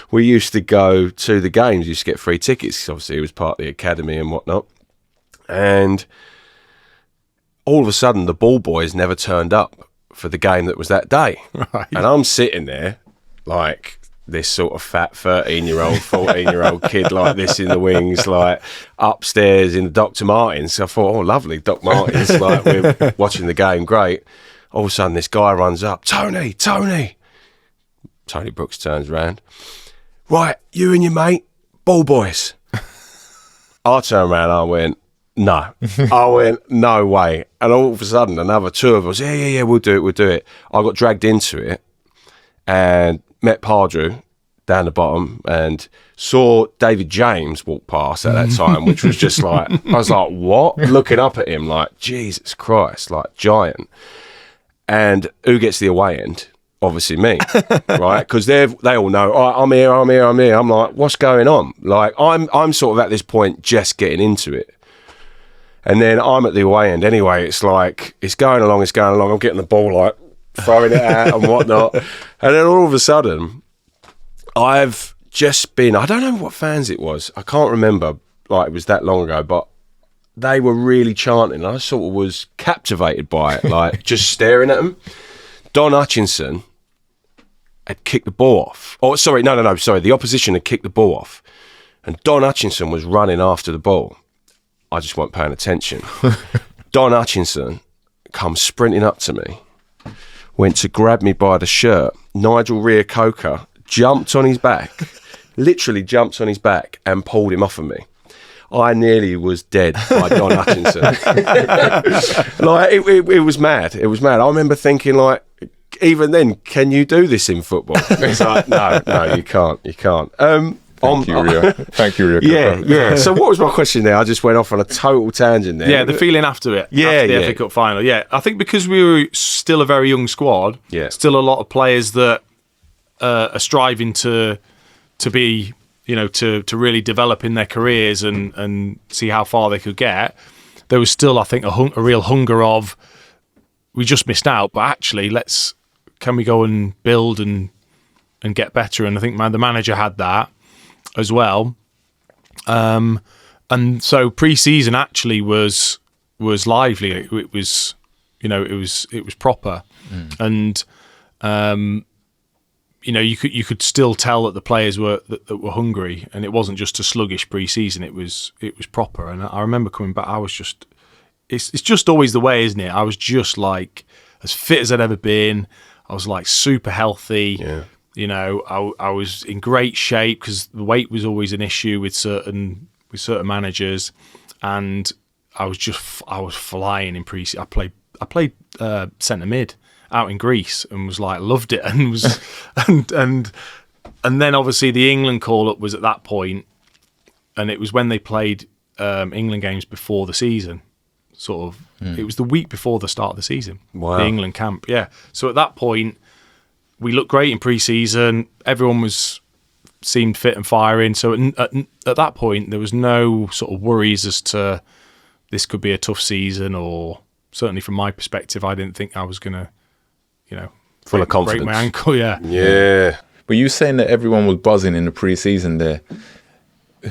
we used to go to the games. Used to get free tickets, 'cause obviously he was part of the academy and whatnot. And all of a sudden, the ball boys never turned up for the game that was that day. Right. And I'm sitting there like this sort of fat 13-year-old, 14-year-old kid like this in the wings, like upstairs in the Dr. Martens. So I thought, oh, lovely, Doc Martens, like we're watching the game, great. All of a sudden, this guy runs up, Tony. Tony Brooks turns around. Right, you and your mate, ball boys. I turned around, I went, no. I went, no way. And all of a sudden, another two of us, yeah, we'll do it. I got dragged into it and met Pardrew down the bottom and saw David James walk past at that time, which was just like, I was like, what? Looking up at him like, Jesus Christ, like giant. And who gets the away end? Obviously me, right? Because they all know, oh, I'm here. I'm like, what's going on? Like, I'm sort of at this point just getting into it. And then I'm at the away end anyway. It's like, it's going along. I'm getting the ball, like, throwing it out and whatnot. And then all of a sudden, I've just been, I don't know what fans it was. I can't remember, like, it was that long ago, but they were really chanting. I sort of was captivated by it, like, just staring at them. Don Hutchinson had kicked the ball off. Oh, sorry, no, sorry. The opposition had kicked the ball off. And Don Hutchinson was running after the ball. I just weren't paying attention. Don Hutchinson comes sprinting up to me, went to grab me by the shirt. Nigel Rio-Coker jumped on his back, literally jumped on his back and pulled him off of me. I nearly was dead by Don Hutchinson. Like, it was mad. It was mad. I remember thinking, like, even then, can you do this in football? It's like, no, you can't. Thank you, Rio. Thank you, Rio. Yeah. So what was my question there? I just went off on a total tangent there. Yeah, the feeling after it. After the FA Cup final. Yeah, I think because we were still a very young squad, still a lot of players that are striving to be, to really develop in their careers and see how far they could get. There was still, I think, a real hunger of, we just missed out, but actually, can we go and build and get better? And I think the manager had that as well. And so pre-season actually was lively. It was, it was proper. And you could still tell that the players were hungry, and it wasn't just a sluggish pre-season. It was proper. And I remember coming back. I was just, it's just always the way, isn't it? I was just like as fit as I'd ever been. I was like super healthy. Yeah. I was in great shape because the weight was always an issue with certain managers, and I was flying in pre-season. I played centre mid out in Greece and was like, loved it, and was and then obviously the England call up was at that point, and it was when they played England games before the season. Sort of, it was the week before the start of the season. Wow. The England camp, yeah. So at that point, we looked great in pre-season. Everyone seemed fit and firing. So at that point, there was no sort of worries as to this could be a tough season, or certainly from my perspective, I didn't think I was going to, Full of confidence. break my ankle. Yeah. Yeah. But you saying that everyone was buzzing in the pre-season there.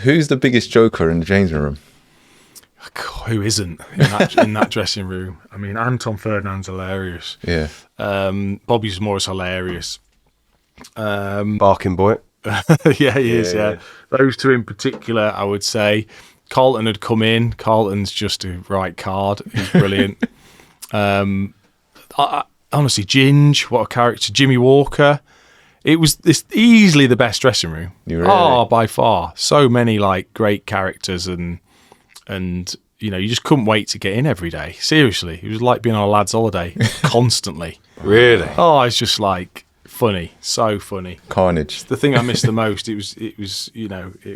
Who's the biggest joker in the changing room? God, who isn't in that dressing room? I mean, Anton Ferdinand's hilarious. Yeah. Bobby Moore's hilarious. Barking boy. Yeah, he is. Yeah, those two in particular, I would say. Carlton had come in. Carlton's just a right card. He's brilliant. Honestly, Ginge, what a character. Jimmy Walker. It was easily the best dressing room. Really? Oh, by far. So many great characters and you just couldn't wait to get in every day. Seriously, it was like being on a lad's holiday constantly. Really? Oh, it's just funny, so funny. Carnage. The thing I missed the most, it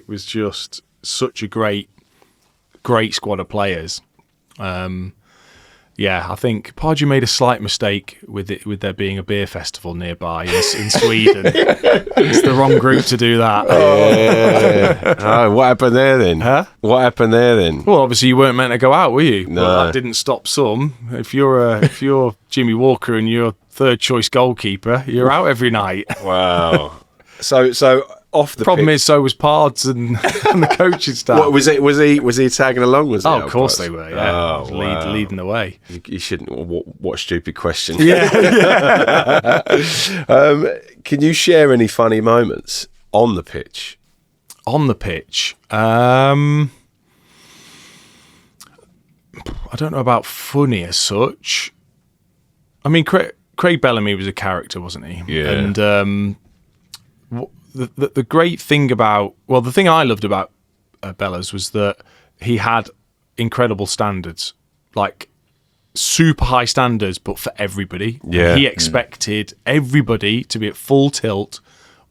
was just such a great squad of players. I think Pardew made a slight mistake with there being a beer festival nearby in Sweden. It's the wrong group to do that. Oh, what happened there then? Huh? What happened there then? Well, obviously you weren't meant to go out, were you? No. Well, that didn't stop some. If you're Jimmy Walker and you're third choice goalkeeper, you're out every night. Wow. So off the Problem pitch, is, so was Pards and the coaching staff. what was it? Was he tagging along? Was he? Of course they were. Yeah, Oh, wow. leading the way. You shouldn't. What a stupid question. Yeah. Can you share any funny moments on the pitch? On the pitch, I don't know about funny as such. I mean, Craig Bellamy was a character, wasn't he? Yeah. And the great thing the thing I loved about Bellas was that he had incredible standards, super high standards, but for everybody. Yeah. He expected everybody to be at full tilt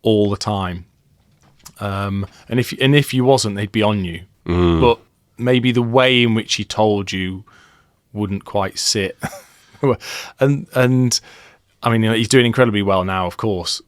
all the time. And if you wasn't, they'd be on you. But maybe the way in which he told you wouldn't quite sit. and I mean, he's doing incredibly well now, of course,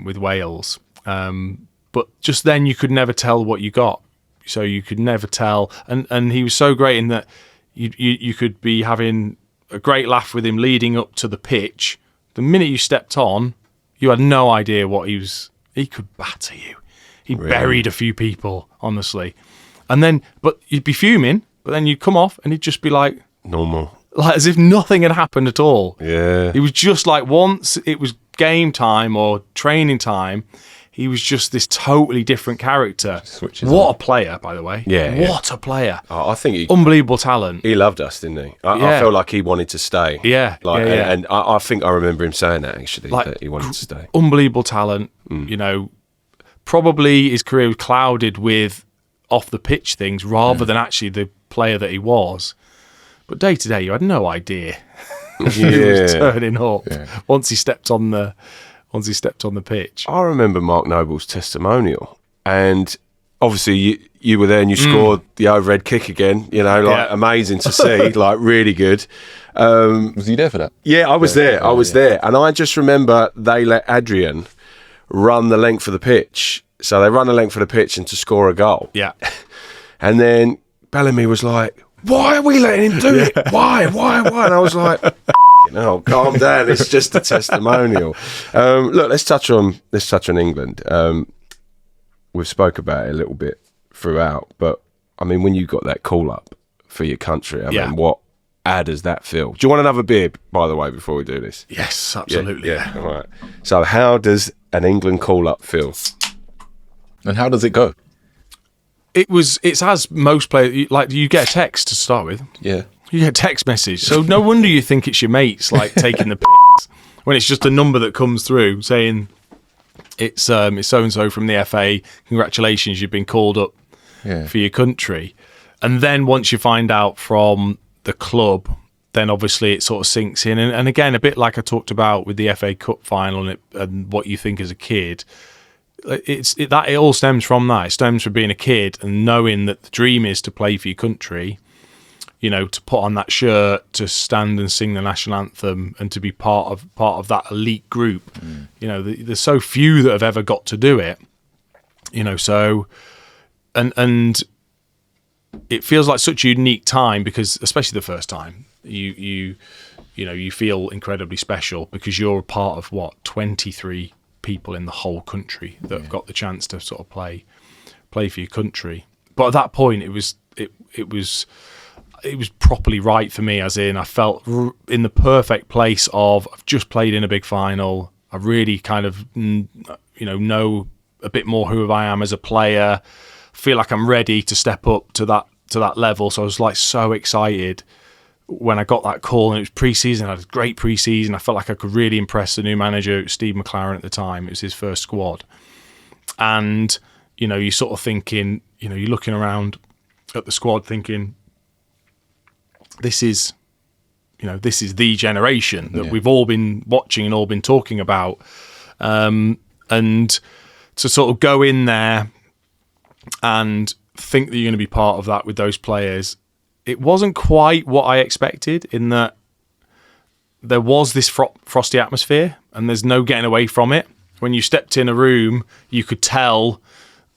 with Wales. But just then you could never tell what you got. So you could never tell. And he was so great in that you could be having a great laugh with him leading up to the pitch. The minute you stepped on, you had no idea what he could batter you. He buried a few people, honestly. But you'd be fuming, but then you'd come off and he'd just be Normal. as if nothing had happened at all. Yeah. He was just once it was game time or training time, he was just this totally different character. What a player, by the way. Yeah. What a player. Oh, I think Unbelievable talent. he loved us, didn't he? I felt like he wanted to stay. Yeah. Yeah. And I think I remember him saying that, actually, that he wanted to stay. Unbelievable talent. Probably his career was clouded with off the pitch things rather than actually the player that he was. But day to day, you had no idea he was turning up once he stepped on the pitch. I remember Mark Noble's testimonial, and obviously you were there and you scored the overhead kick again. Amazing to see, really good. Was he there for that? Yeah, I was there. I was there, and I just remember they let Adrian run the length of the pitch. So they run the length of the pitch and to score a goal. Yeah, and then Bellamy was like, "Why are we letting him do it? Why? And I was like, "No, calm down. It's just a testimonial." Look, let's touch on England. We've spoke about it a little bit throughout, but I mean, when you got that call up for your country, I mean, how does that feel? Do you want another beer, by the way, before we do this? yes, absolutely. Yeah. All right. So, how does an England call up feel? And how does it go? It's as most players, you get a text to start with. Yeah. You get a text message. So no wonder you think it's your mates taking the piss when it's just a number that comes through saying it's so-and-so from the FA. Congratulations, you've been called up for your country. And then once you find out from the club, then obviously it sort of sinks in. And again, a bit like I talked about with the FA Cup final and what you think as a kid, it all stems from that. It stems from being a kid and knowing that the dream is to play for your country, you know, to put on that shirt, to stand and sing the national anthem, and to be part of that elite group. You know, there's so few that have ever got to do it. You know, so and it feels like such a unique time because, especially the first time, you feel incredibly special because you're a part of 23 people in the whole country that have got the chance to sort of play for your country. But at that point, it was properly right for me, as in I felt in the perfect place of I've just played in a big final. I really kind of know a bit more who I am as a player. Feel like I'm ready to step up to that level. So I was like so excited when I got that call, and it was pre-season. I had a great pre-season. I felt like I could really impress the new manager, Steve McLaren at the time. It was his first squad. And, you know, you're sort of thinking, you know, you're looking around at the squad thinking, this is the generation that we've all been watching and all been talking about. And to sort of go in there and think that you're going to be part of that with those players, it wasn't quite what I expected, in that there was this frosty atmosphere and there's no getting away from it. When you stepped in a room, you could tell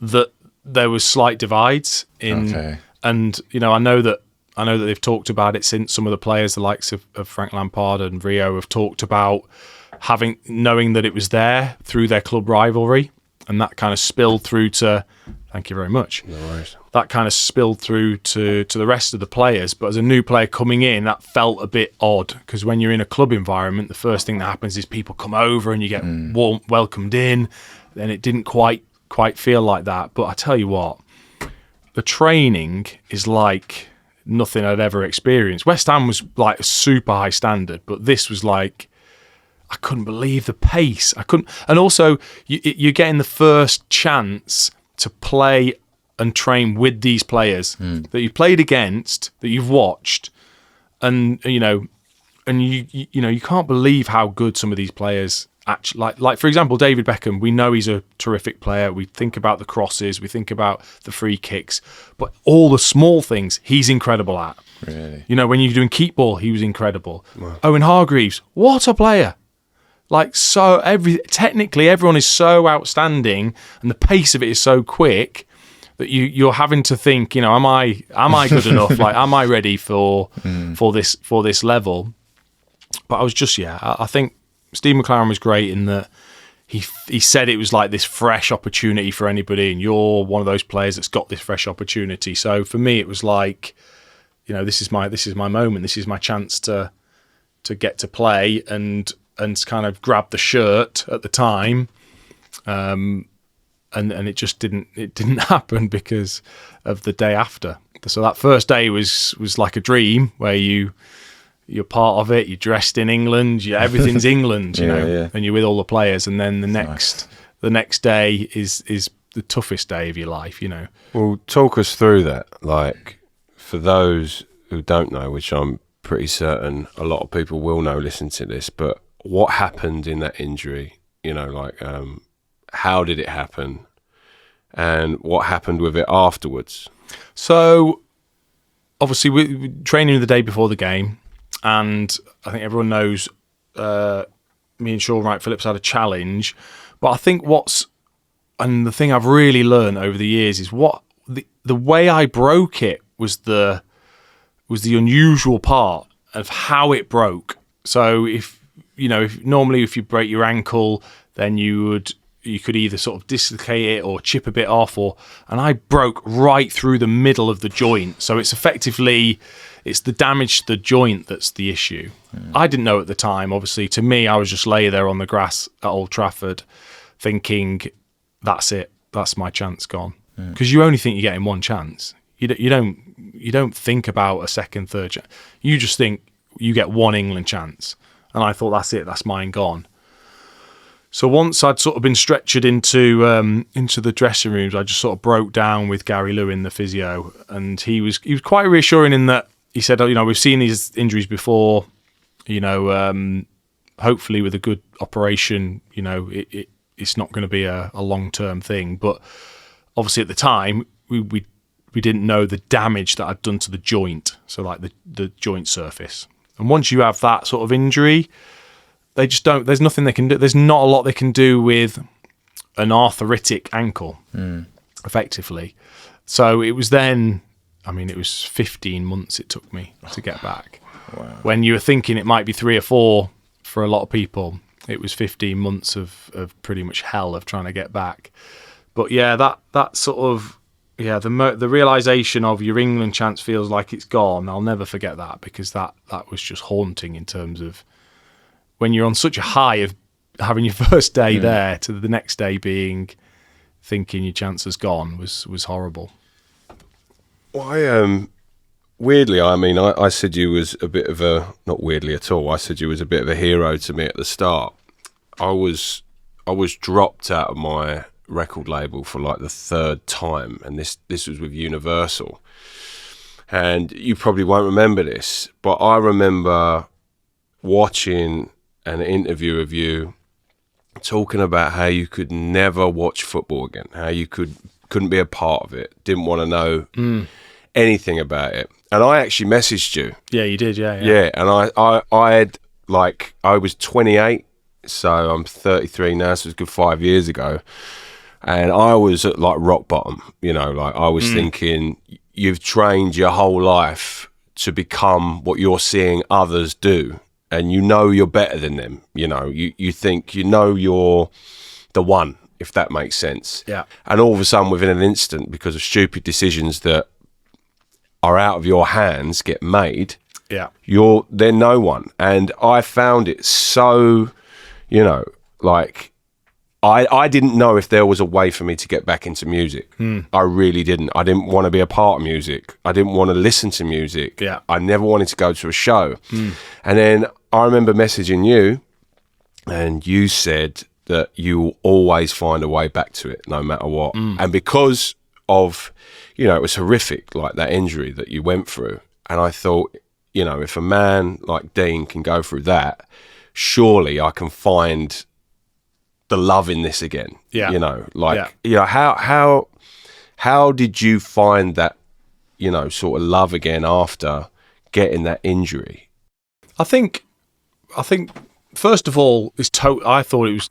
that there was slight divides in, and you know, I know that they've talked about it since. Some of the players, the likes of Frank Lampard and Rio, have talked about knowing that it was there through their club rivalry, and that kind of spilled through to. Thank you very much. No worries. That kind of spilled through to the rest of the players. But as a new player coming in, that felt a bit odd, because when you're in a club environment, the first thing that happens is people come over and you get welcomed in. Then it didn't quite feel like that. But I tell you what, the training is like nothing I'd ever experienced. West Ham was like a super high standard, but this was like, I couldn't believe the pace. And also you're getting the first chance to play and train with these players that you've played against, that you've watched, and you can't believe how good some of these players actually. Like for example, David Beckham. We know he's a terrific player. We think about the crosses, we think about the free kicks, but all the small things he's incredible at. Really, you know, when you're doing keep ball, he was incredible. Wow. Owen Hargreaves, what a player! Like, so technically everyone is so outstanding, and the pace of it is so quick that you're having to think, you know, am I good enough? Like, am I ready for this level? But I was just, I think Steve McLaren was great in that he said it was like this fresh opportunity for anybody, and you're one of those players that's got this fresh opportunity. So for me, it was like, you know, this is my moment. This is my chance to get to play and kind of grab the shirt at the time, and it just didn't happen because of the day after. So that first day was like a dream, where you're part of it. You're dressed in England. Everything's England, you know, and you're with all the players. And then the next day is the toughest day of your life, you know. Well, talk us through that. Like, for those who don't know, which I'm pretty certain a lot of people will know, listen to this, but what happened in that injury? You know, like, how did it happen, and what happened with it afterwards? So, obviously, we training the day before the game, and I think everyone knows me and Sean Wright Phillips had a challenge. But I think the thing I've really learned over the years is what the way I broke it was the unusual part of how it broke. So if normally if you break your ankle, then you could either sort of dislocate it or chip a bit off, and I broke right through the middle of the joint. So it's the damage to the joint that's the issue. I didn't know at the time, obviously. To me, I was just lay there on the grass at Old Trafford thinking, that's it, that's my chance gone. Because you only think you're getting one chance. You don't think about a second, third chance. You just think you get one England chance. And I thought, that's it, that's mine gone. So once I'd sort of been stretchered into the dressing rooms, I just sort of broke down with Gary Lewin, the physio, and he was quite reassuring in that he said, you know, we've seen these injuries before, you know, hopefully with a good operation, you know, it's not going to be a long-term thing. But obviously at the time, we didn't know the damage that I'd done to the joint, so like the joint surface. And once you have that sort of injury, they just don't. There's nothing they can do. There's not a lot they can do with an arthritic ankle, effectively. So it was then. I mean, it was 15 months it took me to get back. Wow. When you were thinking it might be 3 or 4 for a lot of people, it was 15 months of pretty much hell of trying to get back. But yeah, that sort of the realization of your England chance feels like it's gone. I'll never forget that, because that was just haunting in terms of when you're on such a high of having your first day there to the next day thinking your chance has gone was horrible. Well, weirdly, I mean, I said you was a bit of a, not weirdly at all, I said you was a bit of a hero to me at the start. I was dropped out of my record label for like the 3rd time, and this was with Universal. And you probably won't remember this, but I remember watching an interview of you talking about how you could never watch football again, how you couldn't be a part of it, didn't want to know anything about it. And I actually messaged you. Yeah, you did, yeah. Yeah, and I had, like, I was 28, so I'm 33 now, so it was a good 5 years ago. And I was at, like, rock bottom, you know, like, I was thinking, you've trained your whole life to become what you're seeing others do, and you know you're better than them, you know, you think, you know you're the one, if that makes sense. Yeah. And all of a sudden, within an instant, because of stupid decisions that are out of your hands get made, they're no one. And I found it so, you know, like, I didn't know if there was a way for me to get back into music. I really didn't. I didn't want to be a part of music. I didn't want to listen to music. Yeah. I never wanted to go to a show. And then I remember messaging you, and you said that you will always find a way back to it, no matter what. And because of, you know, it was horrific, like that injury that you went through. And I thought, you know, if a man like Dean can go through that, surely I can find the love in this again. Yeah. You know, like, you know, how did you find that, you know, sort of love again after getting that injury? I think first of all, I thought it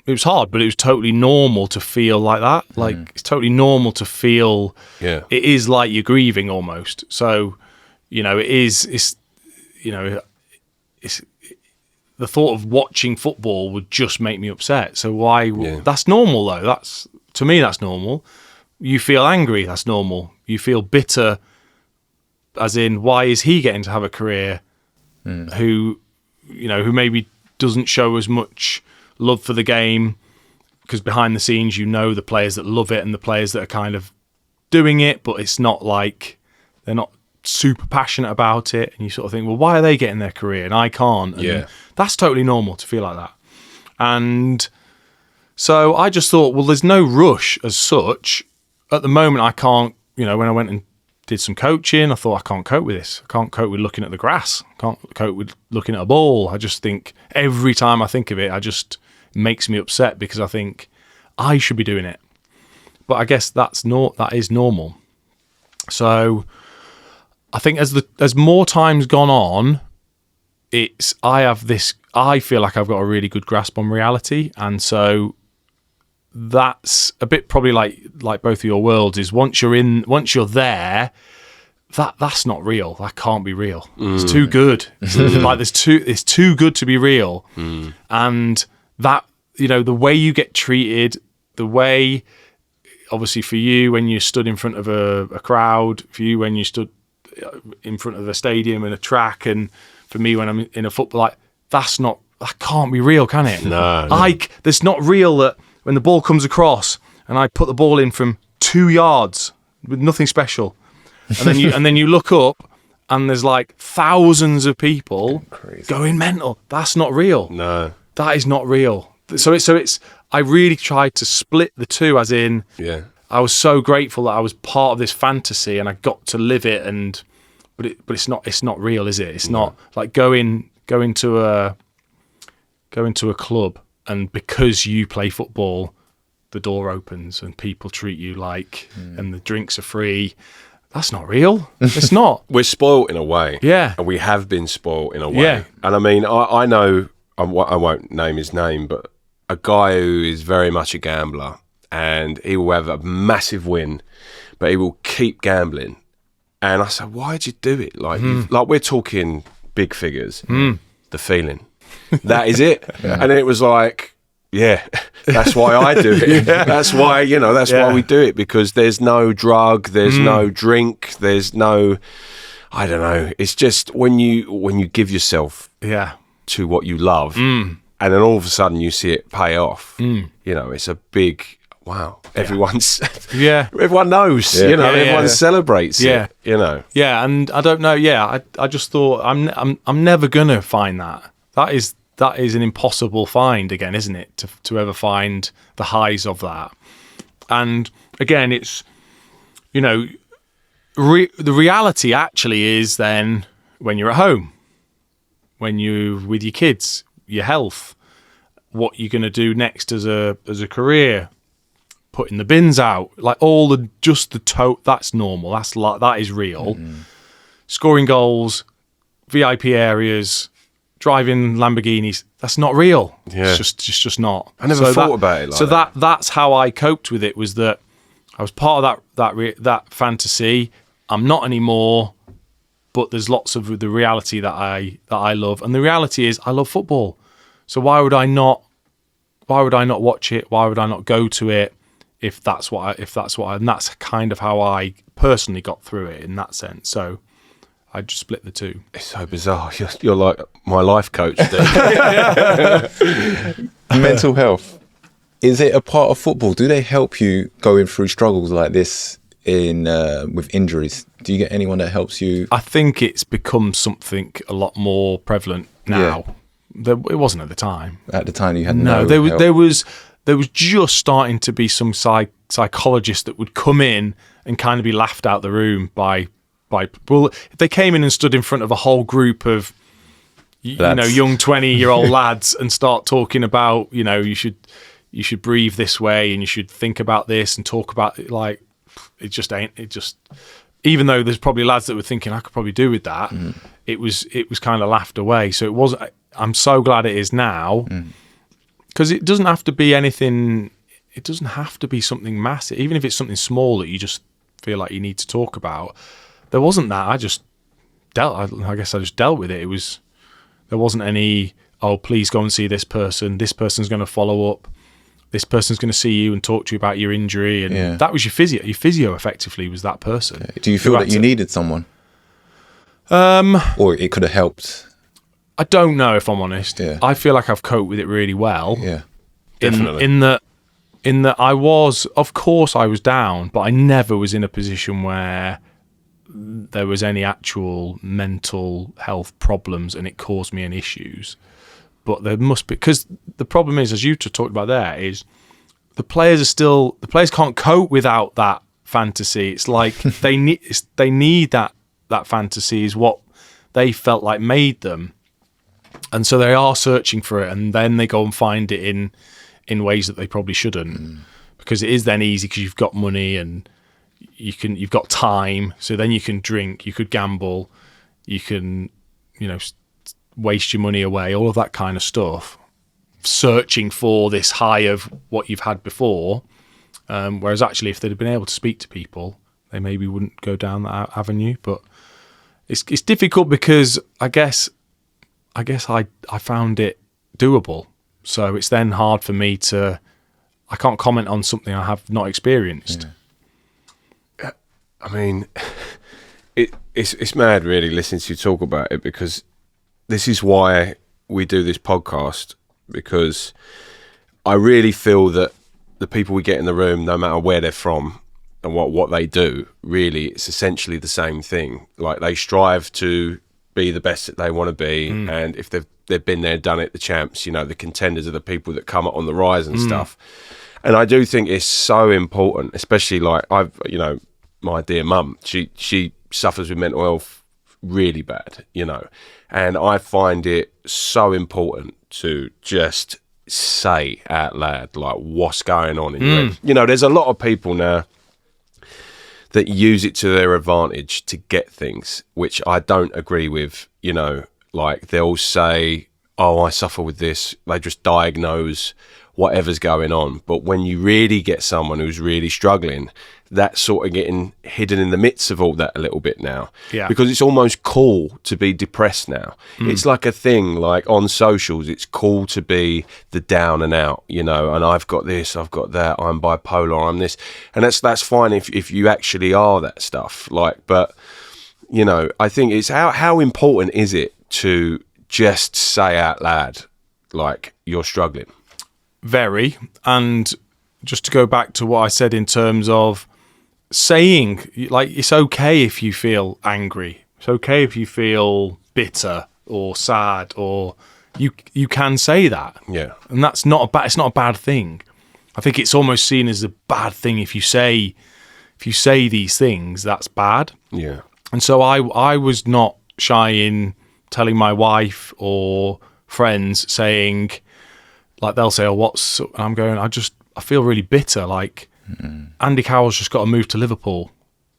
was hard, but it was totally normal to feel like that. Like, it's totally normal to feel. Yeah. It is like you're grieving almost. So, you know, it's the thought of watching football would just make me upset. So why? Yeah. That's normal though. To me, that's normal. You feel angry. That's normal. You feel bitter, as in, why is he getting to have a career who maybe doesn't show as much love for the game, because behind the scenes, you know, the players that love it and the players that are kind of doing it, but it's not like they're not super passionate about it, and you sort of think, well, why are they getting their career and I can't? And that's totally normal to feel like that. And so I just thought, well, there's no rush as such. At the moment, I can't, you know, when I went and did some coaching, I thought, I can't cope with this. I can't cope with looking at the grass. I can't cope with looking at a ball. I just think every time I think of it, makes me upset, because I think I should be doing it. But I guess that is normal. So I think as more time's gone on, I feel like I've got a really good grasp on reality, and so that's a bit probably like both of your worlds is once you're there, that's not real. That can't be real. It's too good. It's too good to be real. And that, you know, the way you get treated, the way, obviously for you when you stood in front of a crowd, for you when you stood in front of a stadium and a track, and for me when I'm in a football, like, that can't be real, can it? No. That's not real that when the ball comes across and I put the ball in from 2 yards with nothing special, and then you look up and there's like thousands of people going mental. That's not real. No. That is not real. So it's I really tried to split the two, as in, I was so grateful that I was part of this fantasy and I got to live it, but it's not real, is it? It's not like going to a club and because you play football, the door opens and people treat you like, and the drinks are free. That's not real. It's not. We're spoilt in a way. Yeah. And we have been spoilt in a way. Yeah. And I mean, I know, I won't name his name, but a guy who is very much a gambler, and he will have a massive win, but he will keep gambling. And I said, why'd you do it? Like, like we're talking big figures. The feeling. That is it. And then it was like, yeah, that's why I do it. That's why, that's why we do it, because there's no drug, there's no drink, there's no, I don't know. It's just when you give yourself to what you love, and then all of a sudden you see it pay off, it's a big, wow. Everyone's, everyone knows, everyone celebrates it, Yeah, and I don't know, I just thought, I'm never going to find that. That is an impossible find again, isn't it? To ever find the highs of that. And again, it's, the reality actually is then when you're at home, when you're with your kids, your health, what you're going to do next as a career, putting the bins out, like all that's normal. That is real. Scoring goals, VIP areas, driving Lamborghinis, that's not real. Yeah. It's just not. I never thought about it like that. That's how I coped with it, was that I was part of that fantasy. I'm not anymore, but there's lots of the reality that I love. And the reality is I love football. So why would I not watch it? Why would I not go to it if that's what and that's kind of how I personally got through it in that sense. So I just split the two. It's so bizarre. You're like my life coach, dude. Mental health. Is it a part of football? Do they help you going through struggles like this with injuries? Do you get anyone that helps you? I think it's become something a lot more prevalent now. Yeah. It wasn't at the time. At the time, you had there was just starting to be some psychologists that would come in and kind of be laughed out the room by if they came in and stood in front of a whole group of young 20-year-old lads and start talking about you should breathe this way and you should think about this and talk about it, like it just even though there's probably lads that were thinking I could probably do with that, it was kind of laughed away. So it wasn't. I'm so glad it is now, because it doesn't have to be anything. It doesn't have to be something massive, even if it's something small that you just feel like you need to talk about. There wasn't that. I just dealt. I guess I just dealt with it. There wasn't any. Oh, please go and see this person. This person's going to follow up. This person's going to see you and talk to you about your injury. And that was your physio. Your physio effectively was that person. Okay. Do you feel that you needed someone? Or it could have helped? I don't know, if I'm honest. Yeah. I feel like I've coped with it really well. Yeah, definitely. In that I was, of course I was down, but I never was in a position where there was any actual mental health problems and it caused me any issues. But there must be, because the problem is, as you talked about there, is the players can't cope without that fantasy. It's like they need that fantasy is what they felt like made them. And so they are searching for it, and then they go and find it in ways that they probably shouldn't, because it is then easy because you've got money and you've got time. So then you can drink, you could gamble, you can waste your money away, all of that kind of stuff, searching for this high of what you've had before. Whereas actually, if they'd have been able to speak to people, they maybe wouldn't go down that avenue. But it's difficult because I guess I found it doable. So it's then hard for me I can't comment on something I have not experienced. Yeah. I mean, it's mad really listening to you talk about it, because this is why we do this podcast, because I really feel that the people we get in the room, no matter where they're from and what they do, really, it's essentially the same thing. Like, they strive to be the best that they want to be, and if they've been there, done it, the champs, the contenders are the people that come up on the rise and stuff. And I do think it's so important, especially like my dear mum, she suffers with mental health really bad, and I find it so important to just say out loud like what's going on in your head. You know, there's a lot of people now that use it to their advantage to get things, which I don't agree with. You know, like they'll say, oh, I suffer with this. They just diagnose whatever's going on. But when you really get someone who's really struggling, that's sort of getting hidden in the midst of all that a little bit now. Yeah. Because it's almost cool to be depressed now. It's like a thing, like on socials, it's cool to be the down and out, you know, and I've got this, I've got that, I'm bipolar, I'm this. And that's fine if you actually are that stuff. Like, but, you know, I think it's how important is it to just say out loud, like, you're struggling? Very. And just to go back to what I said in terms of saying, like, it's okay if you feel angry. It's okay if you feel bitter or sad, or you can say that. Yeah. And that's not it's not a bad thing. I think it's almost seen as a bad thing if you say these things, that's bad. Yeah. And so I was not shy in telling my wife or friends, saying, like, they'll say, oh, what's, and I'm going, I feel really bitter. Like, Andy Carroll's just got to move to Liverpool.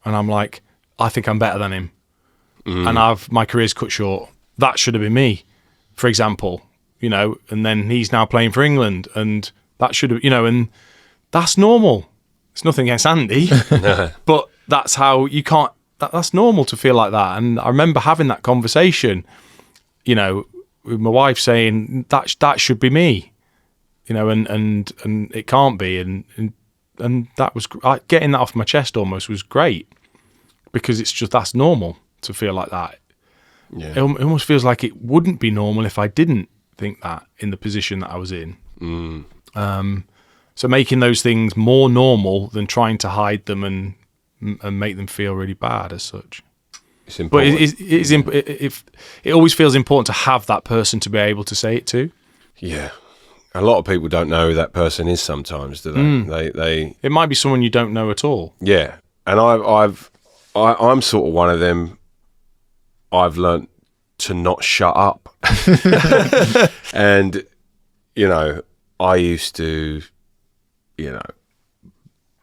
And I'm like, I think I'm better than him. And my career's cut short. That should have been me, for example, you know, and then he's now playing for England, and that should have, you know, and that's normal. It's nothing against Andy, but that's how you can't, that's normal to feel like that. And I remember having that conversation, you know, with my wife, saying that should be me, you know, and it can't be. And that was, getting that off my chest almost was great, because it's just, that's normal to feel like that. Yeah. It almost feels like it wouldn't be normal if I didn't think that in the position that I was in. So making those things more normal than trying to hide them and make them feel really bad as such. It's important. But it always feels important to have that person to be able to say it to. Yeah. A lot of people don't know who that person is sometimes, do they? They It might be someone you don't know at all. yeah. And I'm sort of one of them. I've learnt to not shut up. And, you know, I used to, you know,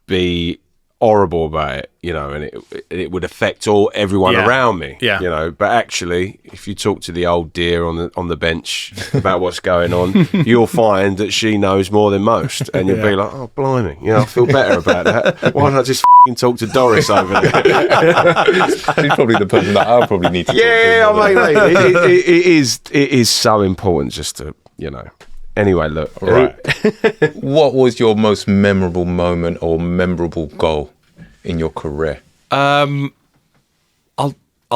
be horrible about it, you know, and it would affect everyone around me, Yeah. you know. But actually, if you talk to the old dear on the bench about what's going on, you'll find that she knows more than most, and you'll be like, oh, blimey, you know, I feel better about that. Why don't I just talk to Doris over there? She's probably the person that I'll probably need to talk to. Yeah, mate, it is so important just to, you know. Anyway, look. Right. What was your most memorable moment or memorable goal in your career? I'll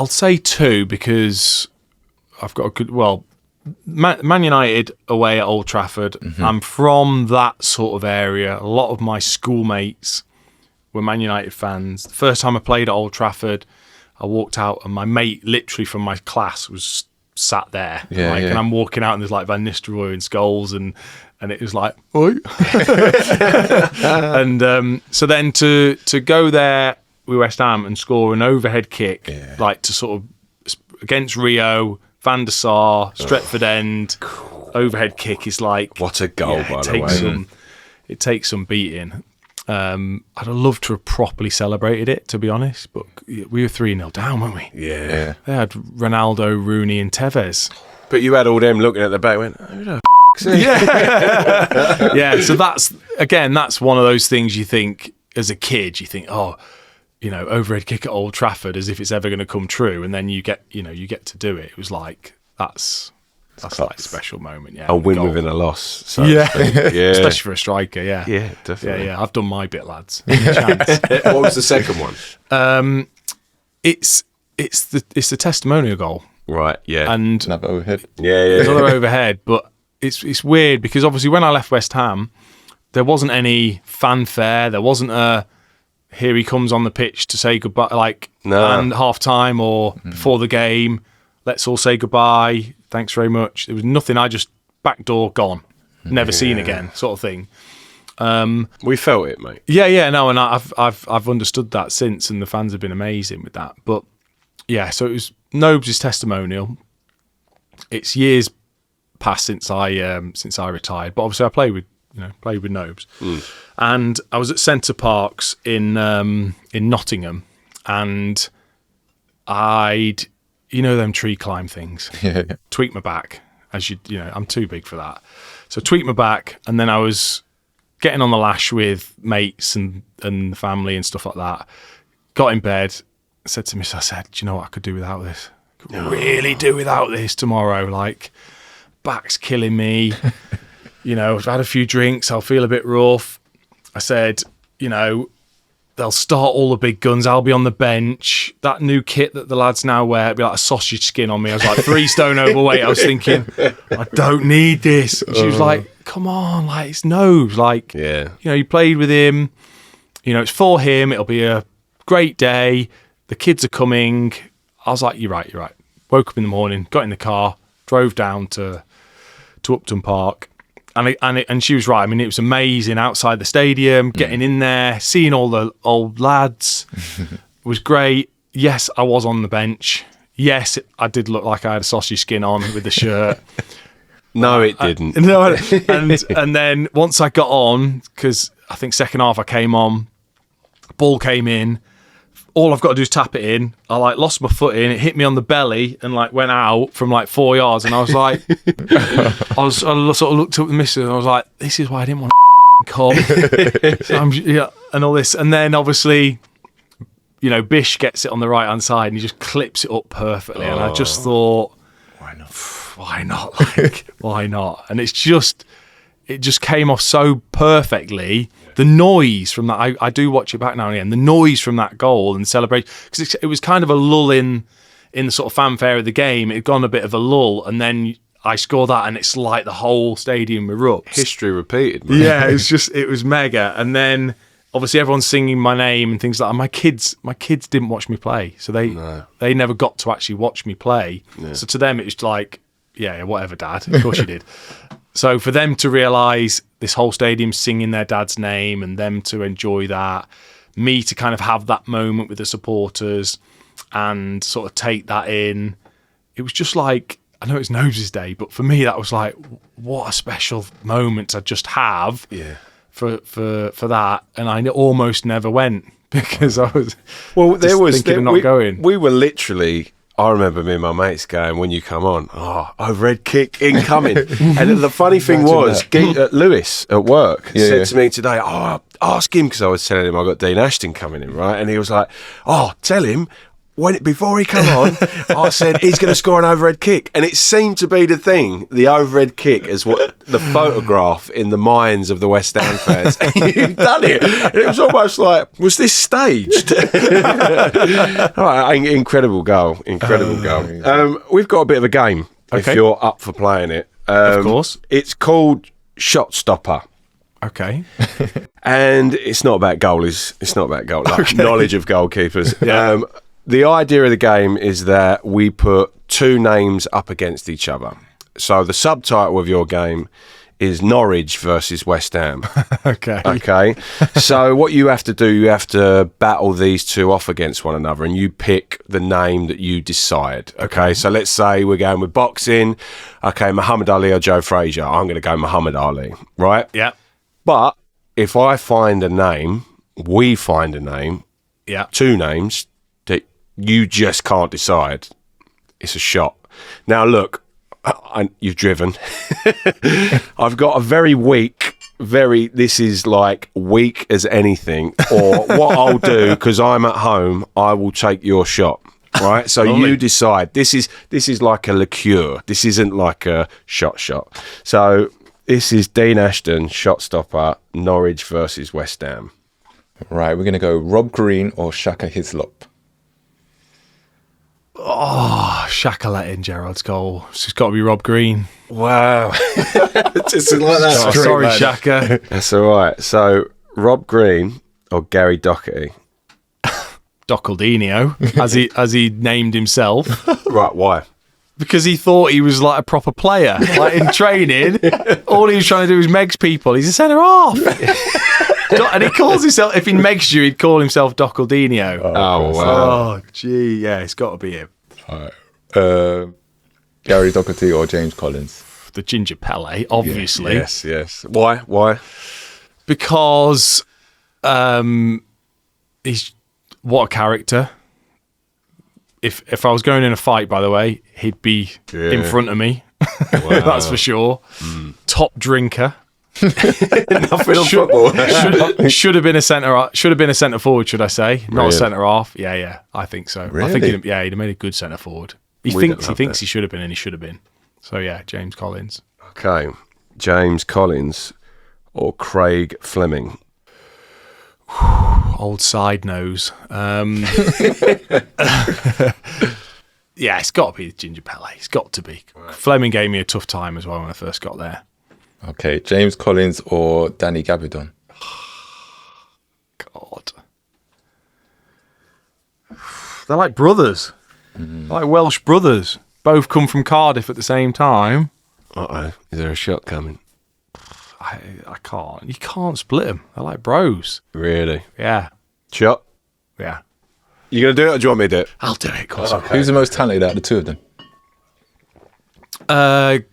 say two, because I've got a good, well, Man United away at Old Trafford. I'm from that sort of area. A lot of my schoolmates were Man United fans. The first time I played at Old Trafford, I walked out and my mate literally from my class was sat there, and I'm walking out and there's like Van Nistelrooy and Scholes, and it was like, oi. And so then to go there with West Ham and score an overhead kick, like to sort of against Rio, Van der Sar, Stretford End, overhead kick is like, what a goal, by the way. It takes some beating. I'd have loved to have properly celebrated it, to be honest, but we were 3-0 down, weren't we? Yeah. They had Ronaldo, Rooney and Tevez. But you had all them looking at the back, went, who the f***'s he? Yeah, so that's one of those things you think, as a kid, you think, oh, you know, overhead kick at Old Trafford, as if it's ever going to come true, and then you get to do it. It was like, that's like a special moment, yeah. A win within a loss. So yeah. Especially for a striker, yeah. Yeah, definitely. Yeah, I've done my bit, lads. What was the second one? It's the testimonial goal. Right, yeah. And Another overhead. Yeah. another overhead, but it's weird, because obviously when I left West Ham, there wasn't any fanfare, there wasn't a here he comes on the pitch to say goodbye, like, and half time or before the game, let's all say goodbye, thanks very much. There was nothing. I just back door gone, never seen again, sort of thing. We felt it, mate. Yeah, no, and I've understood that since, and the fans have been amazing with that. But yeah, so it was Nobes' testimonial. It's years passed since I retired. But obviously I played with Nobes, and I was at Centre Parks in Nottingham, and I'd them tree climb things, tweak my back I'm too big for that, so tweak my back, and then I was getting on the lash with mates and the family and stuff like that. Got in bed, said to myself, I said, do you know what, I could do without this. Could really do without this tomorrow. Like, back's killing me. I've had a few drinks, I'll feel a bit rough. I said, they'll start all the big guns. I'll be on the bench. That new kit that the lads now wear, it'll be like a sausage skin on me. I was like 3 stone overweight. I was thinking, I don't need this. And she was like, come on, like, it's Nobes. Like, you played with him. It's for him. It'll be a great day. The kids are coming. I was like, you're right. Woke up in the morning, got in the car, drove down to Upton Park. And she was right. I mean, it was amazing outside the stadium, getting in there, seeing all the old lads. Was great. Yes, I was on the bench. Yes, I did look like I had a sausage skin on with the shirt. No, it didn't. And then once I got on, because I think second half I came on, ball came in. All I've got to do is tap it in. I lost my foot in. It hit me on the belly and went out from 4 yards. And I was like, I sort of looked up at the missus and I was like, this is why I didn't want to come. So and all this. And then obviously, Bish gets it on the right hand side and he just clips it up perfectly. And I just thought, why not? Why not? And it just came off so perfectly. The noise from that, I do watch it back now and again, the noise from that goal and celebration, because it was kind of a lull in the sort of fanfare of the game. It had gone a bit of a lull, and then I score that and it's like the whole stadium erupts. History repeated, man. Yeah, it was mega. And then obviously everyone's singing my name and things like that. And my kids didn't watch me play, so they never got to actually watch me play. Yeah. So to them it was like, yeah, whatever, Dad. Of course you did. So for them to realise this whole stadium singing their dad's name and them to enjoy that, me to kind of have that moment with the supporters and sort of take that in, it was just like, I know it's Nobes' day, but for me that was like, what a special moment to just have for that. And I almost never went because I was thinking of not going. We were literally... I remember me and my mates going, when you come on, overhead kick incoming. And the funny thing was, Lewis at work said to me today, ask him, because I was telling him I got Dean Ashton coming in, right? And he was like, tell him, before he come on, I said he's going to score an overhead kick. And it seemed to be the thing, the overhead kick is what the photograph in the minds of the West Ham fans. And you've done it. And it was almost like, was this staged? Incredible goal. We've got a bit of a game, if you're up for playing it. Of course. It's called Shotstopper. Okay. And it's not about goalies. It's not about knowledge of goalkeepers. Yeah. The idea of the game is that we put 2 names up against each other. So the subtitle of your game is Norwich versus West Ham. Okay. So what you have to do, you have to battle these 2 off against one another, and you pick the name that you decide. Okay. So let's say we're going with boxing. Okay, Muhammad Ali or Joe Frazier. I'm going to go Muhammad Ali. Right? Yeah. But if I find a name, we find a name. Yeah. 2 names. You just can't decide. It's a shot. Now, look, you've driven. I've got a very weak, this is like weak as anything. Or what I'll do, because I'm at home, I will take your shot. Right? So you decide. This is like a liqueur. This isn't like a shot. So this is Dean Ashton, Shotstopper, Norwich versus West Ham. Right, we're going to go Rob Green or Shaka Hislop. Shaka let in Gerrard's goal. It's got to be Rob Green. Wow. Just like that. Sorry, man. Shaka. That's all right. So, Rob Green or Gary Doherty? Dockaldinho, as he named himself. Right, why? Because he thought he was like a proper player. Like in training, all he was trying to do was megs people. He's a centre-half. And he calls himself, if he megs you, he'd call himself Dockaldinho. Oh, wow. Oh, gee, yeah, it's got to be him. All right. Gary Doherty or James Collins? the Ginger Pele, obviously. Yes. Why? Because he's what a character. If I was going in a fight, by the way, he'd be in front of me. Wow. That's for sure. Top drinker. Nothing on football. Should have been a centre forward, should I say? Not a centre half. Yeah, I think so. Really? I think he'd have made a good centre forward. He thinks he should have been, and he should have been. So yeah, James Collins. Okay, James Collins or Craig Fleming. Old side nose. Yeah, it's got to be Ginger Pele. It's got to be. Right. Fleming gave me a tough time as well when I first got there. Okay, James Collins or Danny Gabidon? God. They're like brothers. They're like Welsh brothers. Both come from Cardiff at the same time. Uh-oh. Is there a shot coming? I can't. You can't split them. They're like bros. Really? Yeah. Shot? Yeah. You going to do it or do you want me to do it? I'll do it, of course. Okay. Who's the most talented out of the two of them?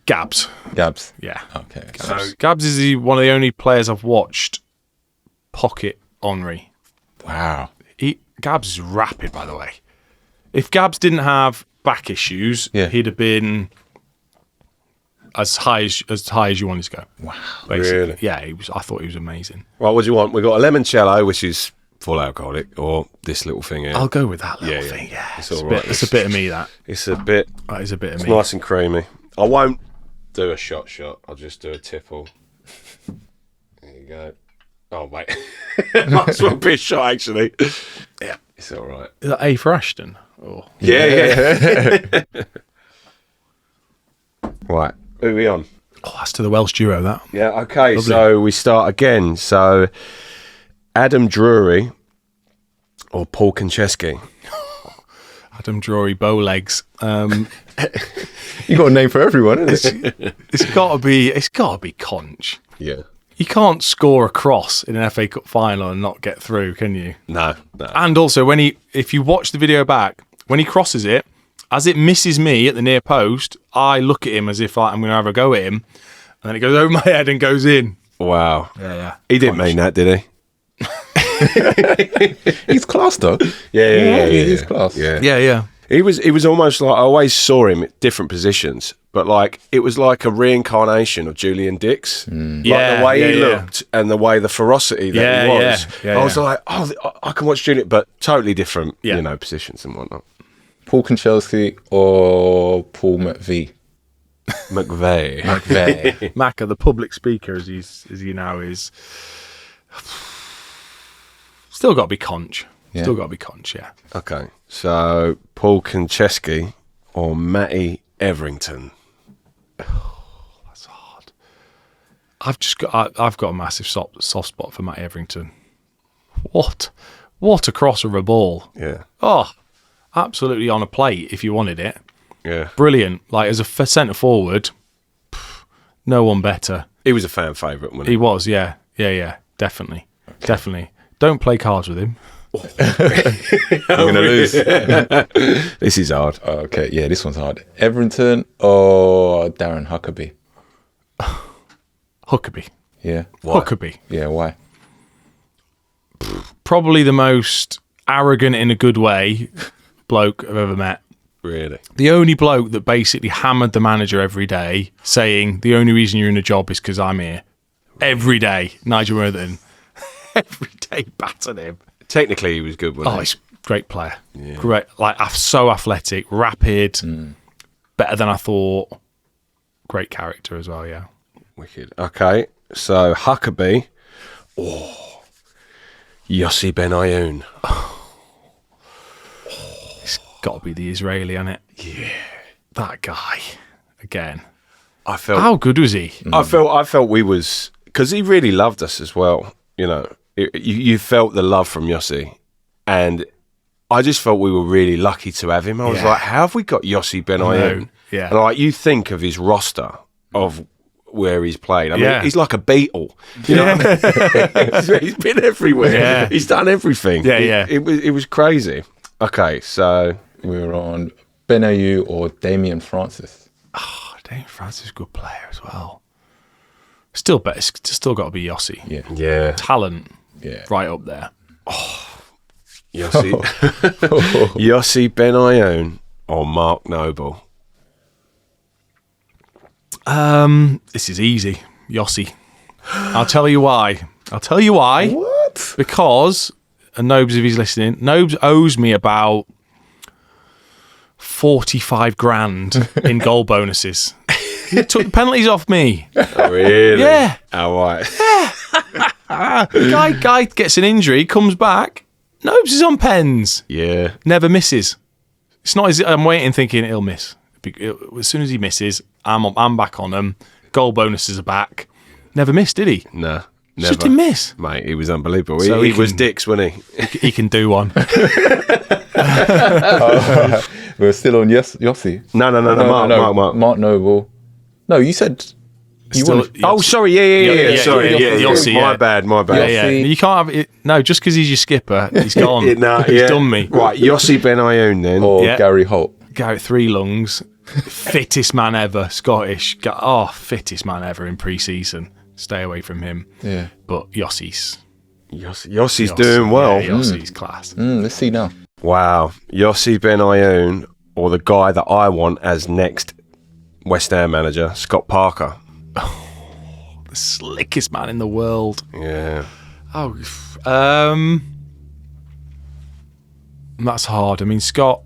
Gabs. Gabs? Yeah. Okay. Gabs is one of the only players I've watched pocket Henry. Wow. Gabs is rapid, by the way. If Gabs didn't have back issues, he'd have been as high as you wanted to go. Wow. Basically. Really? Yeah, I thought he was amazing. Right, what do you want? We've got a limoncello, which is full alcoholic, or this little thing here. I'll go with that little thing. Yeah, it's all right. It's a bit of me. That is a bit of me. Nice and creamy. I won't do a shot. I'll just do a tipple. There you go. Oh wait, might as well be a shot actually. Yeah, it's all right. Is that A for Ashton? Oh. Yeah. Right, who are we on? Oh, that's to the Welsh duo. That. Yeah. Okay. Lovely. So we start again. So Adam Drury or Paul Konchesky. Adam Drury, bow legs. You got a name for everyone, isn't it? It's got to be Conch. Yeah. You can't score a cross in an FA Cup final and not get through, can you? No. And also, if you watch the video back, when he crosses it, as it misses me at the near post, I look at him as if I'm going to have a go at him, and then it goes over my head and goes in. Wow. Yeah. He didn't mean that, did he? He's class though. Yeah. He's class. Yeah. He was almost like, I always saw him at different positions, but like it was like a reincarnation of Julian Dix. Like the way he looked and the way the ferocity that he was. I was like, I can watch Julian, but totally different, positions and whatnot. Paul Konchesky or Paul McVie? McVeigh. Macca, the public speaker, as he now is. Still got to be Conch. Yeah. Still got to be Conch, yeah. Okay, so Paul Konchesky or Matty Everington? That's hard. I've got a massive soft spot for Matty Everington. What a crosser of a ball. Yeah. Oh, absolutely on a plate if you wanted it. Yeah. Brilliant. Like as a centre forward, no one better. He was a fan favourite, wasn't he? He was, yeah. Definitely. Don't play cards with him. You're going to lose. This is hard. Okay, yeah, this one's hard. Everington or Darren Huckabee? Huckabee. Yeah. Why? Huckabee. Yeah, why? Probably the most arrogant in a good way bloke I've ever met. Really? The only bloke that basically hammered the manager every day, saying the only reason you're in a job is because I'm here. Every day, Nigel Worthington. Every day battered him. Technically, he was good, wasn't he? He's a great player. Yeah. Great, so athletic, rapid, better than I thought. Great character as well, yeah. Wicked. Okay, so Huckabee or Yossi Benayoun. It's got to be the Israeli, hasn't it? Yeah. That guy, again. How good was he? I felt we was... Because he really loved us as well, you know. You felt the love from Yossi, and I just felt we were really lucky to have him. I was like, how have we got Yossi Benayoun? Yeah. And like, you think of his roster of where he's played. I mean, he's like a Beatle. You know what I mean? He's been everywhere. Yeah. He's done everything. Yeah. It was crazy. Okay, so... We're on Benayoun or Damian Francis. David Francis is a good player as well. Still got to be Yossi. Yeah. Talent, Yeah. right up there. Yossi. Yossi Benayoun or Mark Noble? This is easy. Yossi. I'll tell you why. What? Because, and Nobes, if he's listening, Nobes owes me about 45 grand in goal bonuses. He took the penalties off me. Oh, really? Yeah. All right. Guy gets an injury, comes back. Nobes is on pens. Yeah. Never misses. It's not as I'm waiting, thinking he'll miss. As soon as he misses, I'm back on him. Goal bonuses are back. Never missed, did he? Nah. Just didn't miss. Mate, he was unbelievable. So he was dicks, wasn't he? He can do one. We're still on Yossi. No, Mark. Mark Noble. No, you said you Still- wanted. Oh, sorry. Yeah. Sorry. Yossi, My yeah. bad. Yeah. You can't have it. No, just because he's your skipper, he's gone. He's done me. Right, Yossi Benayoun then. Or Yeah. Gary Holt. Garrett, 3 lungs. Fittest man ever. Scottish. Fittest man ever in pre-season. Stay away from him. Yeah. But Yossi's Yossi's doing well. Yeah, Yossi's class. Let's see now. Wow. Yossi Benayoun or the guy that I want as next West Ham manager, Scott Parker. The slickest man in the world. Yeah. That's hard. I mean, Scott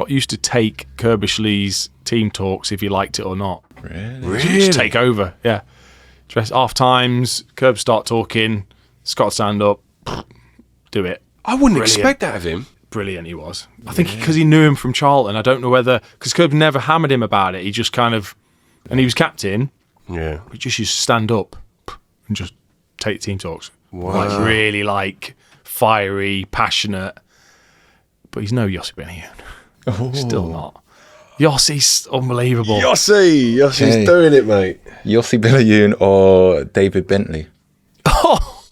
used to take Kirbishley's team talks if he liked it or not. Really? Just take over. Yeah. Dress half times, Kerb start talking, Scott stand up, do it. I wouldn't Brilliant. expect that of him. Brilliant he was. I think because he knew him from Charlton. I don't know whether, because Kerb never hammered him about it. He just kind of, and he was captain, Yeah. he just used to stand up and just take team talks. Wow. Like really like fiery, passionate. But he's no Yossi Benayoun. Still not. Yossi's unbelievable. Yossi's Okay. doing it, mate. Yossi Benayoun or David Bentley? Oh,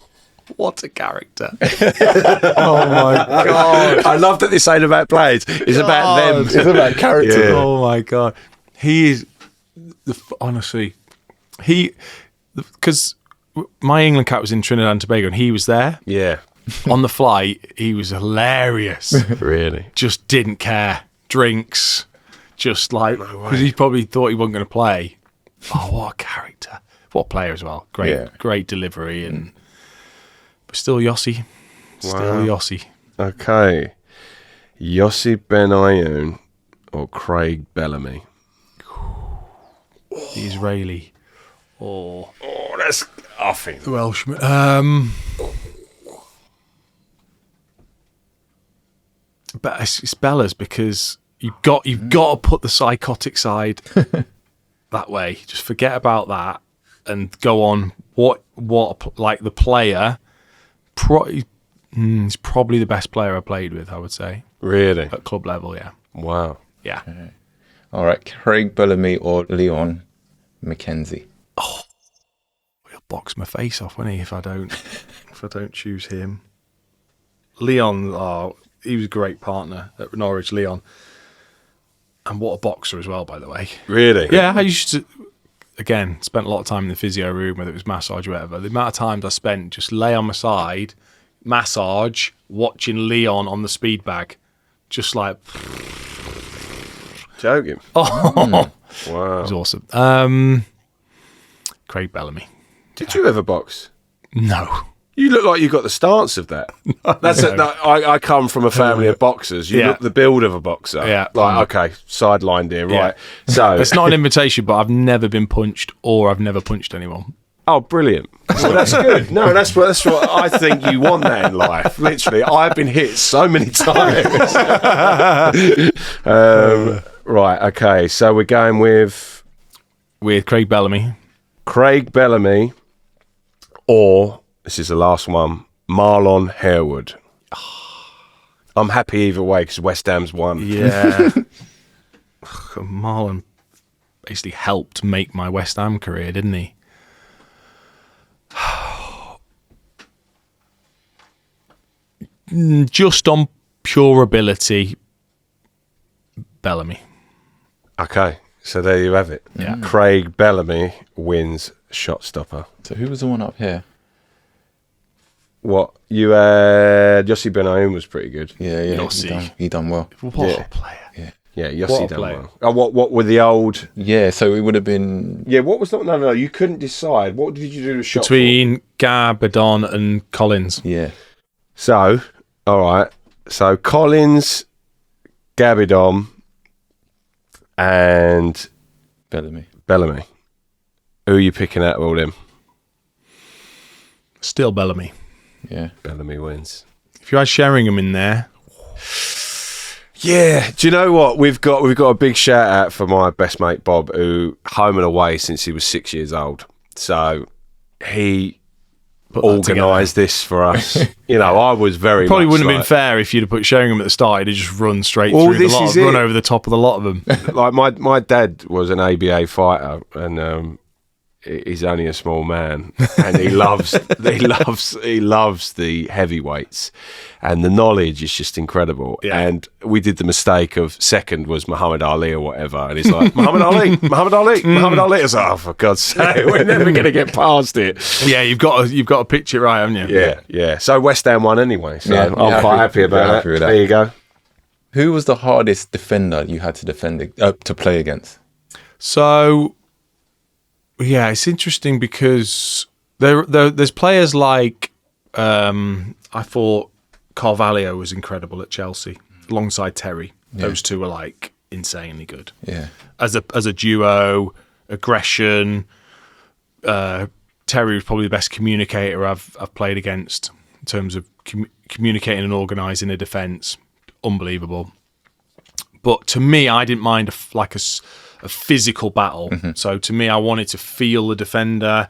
what a character. Oh my God. I love that this ain't about players. It's about them. It's about character. Yeah. Oh my God. He is, honestly, because my England cap was in Trinidad and Tobago and he was there. Yeah. On the flight, he was hilarious. Really. Just didn't care. Drinks, just like, because he probably thought he wasn't going to play. Oh, what a character. What a player as well. Great delivery. But still Yossi. Still Yossi. Okay. Yossi Benayoun or Craig Bellamy? The Israeli. Or Oh, that's... I think... the Welshman. But it's Bella's because you've got to put the psychotic side that way. Just forget about that and go on. What like the player? He's probably the best player I played with. I would say Really? at club level. Yeah, Wow. yeah. All right, Craig Bellamy or Leon Mackenzie? He'll box my face off, won't he? If I don't choose him. Leon, he was a great partner at Norwich. Leon, and what a boxer as well, by the way. Really? Yeah, I used to, again, spent a lot of time in the physio room, whether it was massage or whatever. The amount of times I spent just lay on my side, massage, watching Leon on the speed bag, just like, Joking. oh, it Wow. was awesome. Craig Bellamy. Did you ever box? No. You look like you got the stance of that. That's No. it. I come from a family of boxers. You Yeah. look the build of a boxer. Yeah. Like, okay, sidelined here, Yeah. right. So It's not an invitation, but I've never been punched or I've never punched anyone. oh, brilliant. Well, that's good. No, that's what I think you want that in life. Literally, I've been hit so many times. Right, okay. So we're going with With Craig Bellamy. Craig Bellamy or, this is the last one, Marlon Harewood. I'm happy either way because West Ham's won. Yeah. Marlon basically helped make my West Ham career, didn't he? Just on pure ability, Bellamy. Okay. So there you have it. Yeah. Craig Bellamy wins Shotstopper. So who was the one up here? What you had? Yossi Benayoun was pretty good. Yeah. Yossi. He done well. What Yeah. a player. Yeah, What Yossi a done player. well. Oh, what were the old? Yeah, so it would have been. Yeah, what was that? No, you couldn't decide. What did you do the shot Between Benayoun and Collins. Yeah. So, all right. So Collins, Gabidon, and Bellamy. Who are you picking out of all them? Still Bellamy. Yeah. Bellamy wins. If you had Sheringham in there, Yeah, do you know what we've got? We've got a big shout out for my best mate Bob, who home and away since he was 6 years old. So he put that organised this for us. You know, I was very probably much wouldn't have like, been fair if you'd have put Sheringham at the start. He'd have just run straight Well, through the this lot, is run it. over the top of the lot of them. like my dad was an ABA fighter, and he's only a small man, and he loves the heavyweights, and the knowledge is just incredible. Yeah. And we did the mistake of second was Muhammad Ali or whatever, and he's like Muhammad Ali. I was like, oh, for God's sake, we're never going to get past it. Yeah, you've got to pitch it right, haven't you? Yeah. So West Ham won anyway. So Yeah, I'm quite happy about you're that. happy with that. There you go. Who was the hardest defender you had to to play against? So, yeah, it's interesting because there's players like I thought Carvalho was incredible at Chelsea alongside Terry. Those two were like insanely good. Yeah. As a duo, aggression. Terry was probably the best communicator I've played against in terms of communicating and organising a defence. Unbelievable. But to me, I didn't mind a physical battle. Mm-hmm. So to me, I wanted to feel the defender,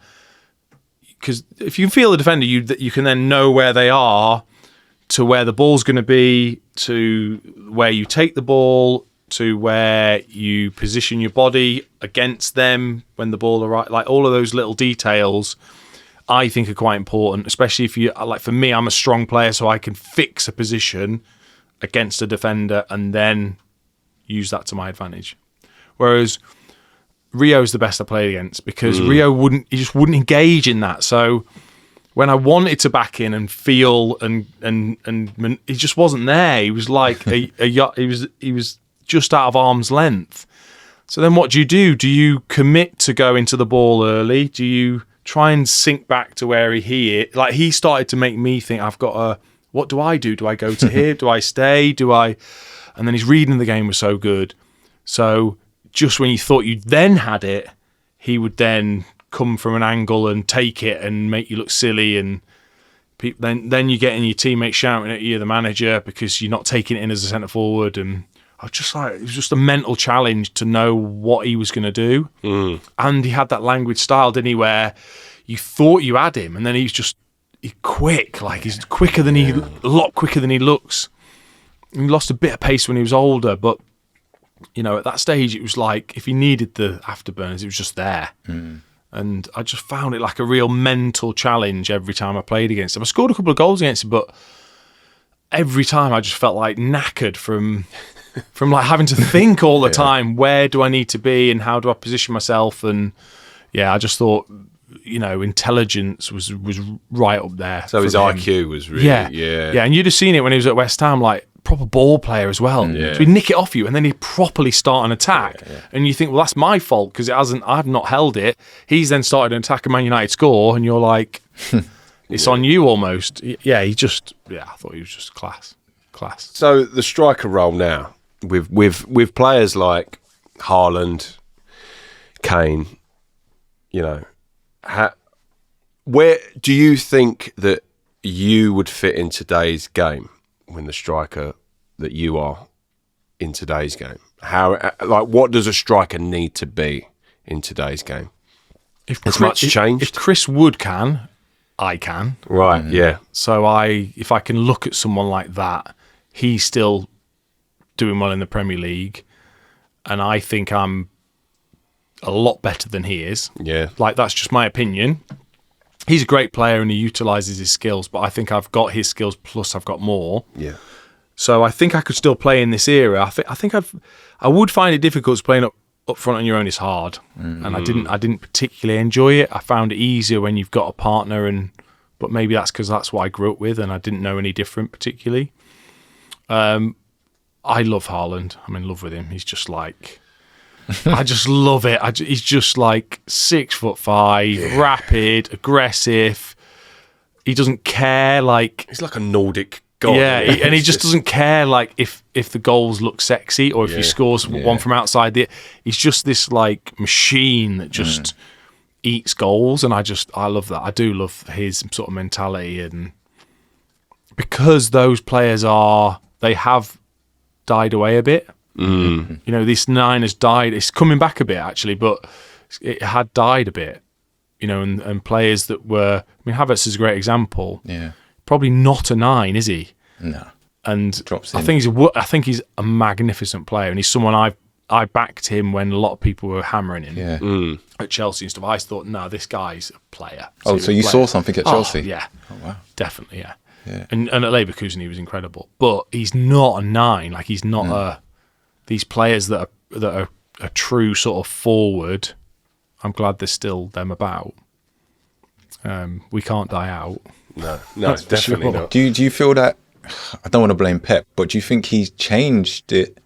because if you feel the defender, you can then know where they are, to where the ball's going to be, to where you take the ball, to where you position your body against them when the ball arrives. Like all of those little details, I think are quite important, especially if you like. For me, I'm a strong player, so I can fix a position against a defender and then use that to my advantage. Whereas Rio's the best I played against, because Rio just wouldn't engage in that. So when I wanted to back in and feel and he just wasn't there. He was like he was just out of arm's length. So then what do? Do you commit to go into the ball early? Do you try and sink back to where he is? Like, he started to make me think, what do I do? Do I go to here? Do I stay? And then his reading the game was so good. So just when you thought you then had it, he would then come from an angle and take it and make you look silly, and then you get in your teammates shouting at you, the manager, because you're not taking it in as a centre forward. And I was just like, it was just a mental challenge to know what he was going to do. And he had that language style, didn't he, where you thought you had him, and then he's quick, like he's quicker than a lot quicker than he looks. He lost a bit of pace when he was older, but you know, at that stage, it was like if he needed the afterburners, it was just there. And I just found it like a real mental challenge every time I played against him. I scored a couple of goals against him, but every time I just felt like knackered from like having to think all the time, where do I need to be and how do I position myself? And yeah, I just thought, you know, intelligence was right up there. So his from him. IQ was really Yeah, and you'd have seen it when he was at West Ham, like proper ball player as well. Yeah. So he'd nick it off you and then he'd properly start an attack. And you think, well, that's my fault because I've not held it. He's then started an attack, and Man United score, and you're like, it's on you almost. Yeah, I thought he was just class. So the striker role now, with players like Haaland, Kane, you know, where do you think that you would fit in today's game when the striker that you are in today's game? What does a striker need to be in today's game? Has much changed? If Chris Wood can, I can. Right, yeah. So if I can look at someone like that, he's still doing well in the Premier League, and I think I'm a lot better than he is. Yeah. Like, that's just my opinion. He's a great player and he utilises his skills, but I think I've got his skills plus I've got more. Yeah. So I think I could still play in this era. I think I would find it difficult playing up front on your own is hard, and I didn't particularly enjoy it. I found it easier when you've got a partner, but maybe that's because that's what I grew up with, and I didn't know any different particularly. I love Haaland. I'm in love with him. He's just like, I just love it. He's just like 6'5", rapid, aggressive. He doesn't care. Like he's like a Nordic god. Yeah, and he just doesn't care. Like if the goals look sexy or if he scores one from outside he's just this like machine that just eats goals. And I love that. I do love his sort of mentality, and because those players they have died away a bit. You know, this 9 has died. It's coming back a bit actually, but it had died a bit. You know, and players that were. I mean, Havertz is a great example. Yeah, probably not a 9, is he? No. And Drops I in. think he's a magnificent player, and he's someone I backed him when a lot of people were hammering him at Chelsea and stuff. I thought, no, this guy's a player. Oh, so you saw something at Chelsea? Yeah. Oh, wow. Definitely, yeah. Yeah. And at Leverkusen he was incredible, but he's not a 9. Like he's not these players that are a true sort of forward. I'm glad there's still them about. We can't die out. No, That's for definitely sure. not. Do you feel that? I don't want to blame Pep, but do you think he's changed it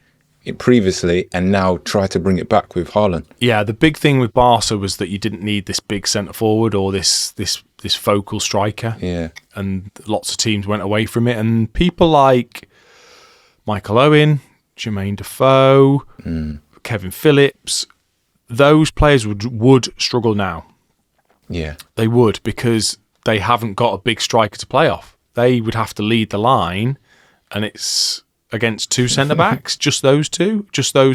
previously and now try to bring it back with Haaland? Yeah, the big thing with Barca was that you didn't need this big centre forward or this focal striker. Yeah. And lots of teams went away from it. And people like Michael Owen, Jermaine Defoe, Kevin Phillips, those players would struggle now. Yeah. They would, because they haven't got a big striker to play off. They would have to lead the line, and it's against 2 centre-backs, just those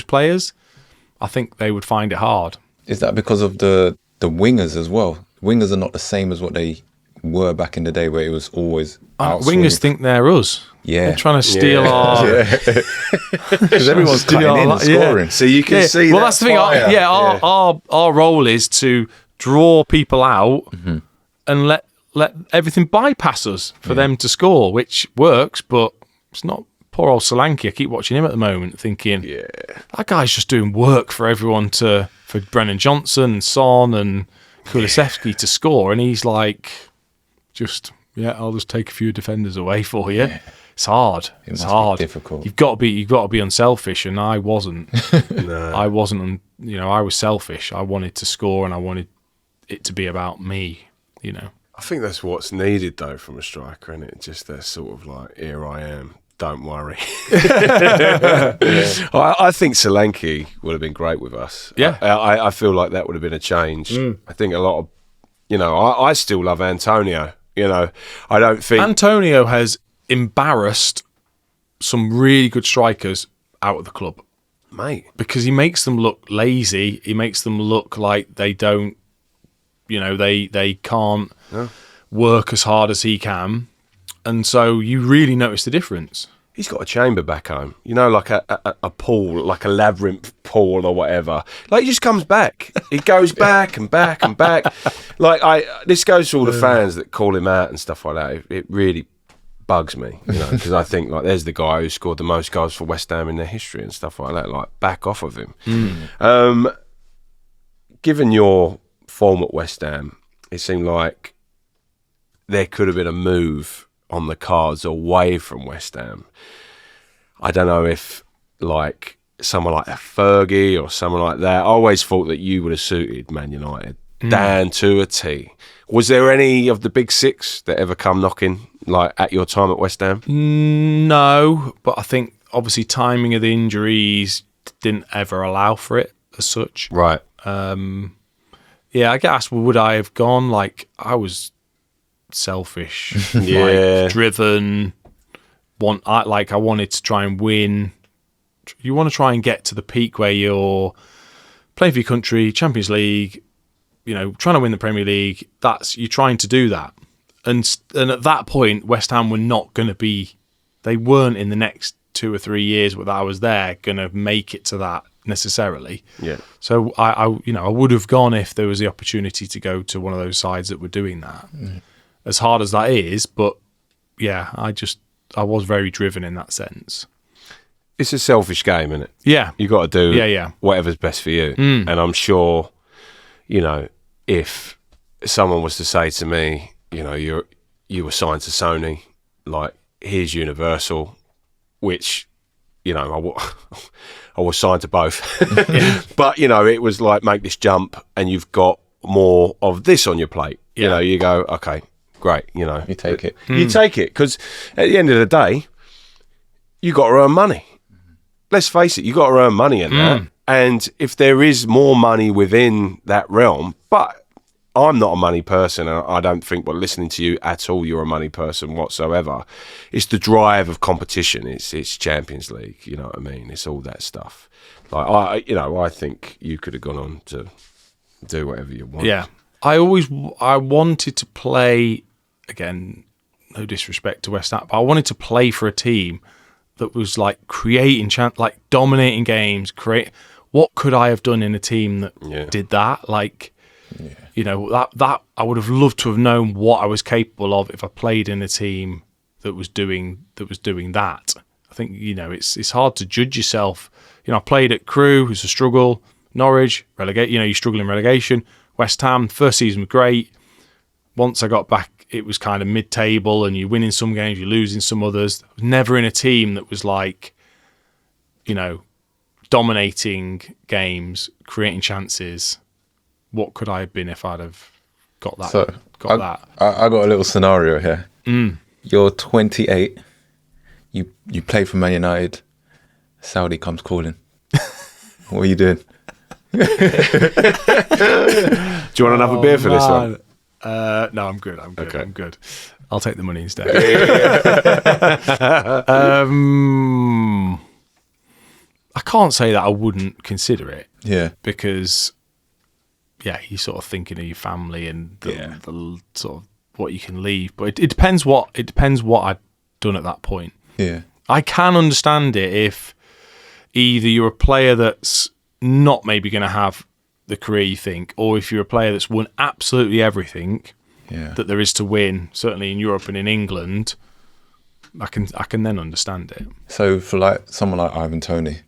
players. I think they would find it hard. Is that because of the wingers as well? Wingers are not the same as what they were back in the day, where it was always Wingers think they're us. Yeah. They're trying to steal our... because everyone's cutting in and scoring. So you can see. Well, that's the thing. Our role is to draw people out and let everything bypass us for them to score, which works, but it's not. Poor old Solanke, I keep watching him at the moment thinking, that guy's just doing work for everyone for Brennan Johnson and Son and Kulusevski to score, and he's like, I'll just take a few defenders away for you. Yeah. It's hard. It's hard. Difficult. You've got to be unselfish, and I wasn't. No. I wasn't. I was selfish. I wanted to score, and I wanted it to be about me. I think that's what's needed though from a striker, isn't it? Just that sort of like, here I am. Don't worry. I think Solanke would have been great with us. Yeah. I feel like that would have been a change. I think a lot of, I still love Antonio. I don't think... Antonio has embarrassed some really good strikers out of the club. Mate. Because he makes them look lazy. He makes them look like they don't, they can't work as hard as he can. And so you really notice the difference. He's got a chamber back home, like a pool, like a labyrinth pool or whatever. Like, he just comes back. He goes back and back and back. Like, this goes to all the fans that call him out and stuff like that. It really bugs me, because I think, like, there's the guy who scored the most goals for West Ham in their history and stuff like that. Like, back off of him. Given your form at West Ham, it seemed like there could have been a move on the cards away from West Ham. I don't know if, like, someone like a Fergie or someone like that. I always thought that you would have suited Man United down to a T. Was there any of the big 6 that ever come knocking, like, at your time at West Ham? No, but I think obviously timing of the injuries didn't ever allow for it as such. Right. Yeah, I guess, would I have gone? Like, I was selfish, Yeah. driven. I wanted to try and win. You want to try and get to the peak where you're playing for your country, Champions League, trying to win the Premier League. You're trying to do that, and at that point, West Ham were not going to be. They weren't in the next 2 or 3 years that I was there going to make it to that necessarily. Yeah. So I would have gone if there was the opportunity to go to one of those sides that were doing that. As hard as that is, but yeah, I was very driven in that sense. it's a selfish game, isn't it? Yeah. You got to do Yeah. whatever's best for you. And I'm sure, you know, if someone was to say to me, you know, you were signed to Sony, like, here's Universal, which, you know, I was signed to both. But, you know, it was like, make this jump and you've got more of this on your plate. Yeah. You know, you go, okay, great, you know. You take it. You take it, because at the end of the day, you got to earn money. Let's face it, you got to earn money in that. And if there is more money within that realm, but I'm not a money person, and I don't think, well, listening to you at all, you're a money person whatsoever. It's the drive of competition. It's Champions League, you know what I mean? It's all that stuff. Like, I think you could have gone on to do whatever you want. Yeah. I wanted to play, again, no disrespect to West Ham, but I wanted to play for a team that was like creating, like dominating games. What could I have done in a team that did that? Like, you know, that I would have loved to have known what I was capable of if I played in a team that was doing that. I think, you know, it's hard to judge yourself. You know, I played at Crewe, it's a struggle. Norwich, relegate. You know, you struggle in relegation. West Ham, first season was great. Once I got back, it was kind of mid-table, and you're winning some games, you're losing some others. I was never in a team that was like, you know, dominating games, creating chances. What could I have been if I'd have got that? So that. I got a little scenario here. You're 28. You play for Man United. Saudi comes calling. What are you doing? Do you want another beer for this one? No, I'm good. Okay. I'm good. I'll take the money instead. I can't say that I wouldn't consider it. Yeah. Because, yeah, you're sort of thinking of your family and the sort of what you can leave. But it depends what I'd done at that point. Yeah. I can understand it if either you're a player that's not maybe going to have the career you think, or if you're a player that's won absolutely everything that there is to win, certainly in Europe and in England, I can then understand it. So for like someone like Ivan Toney,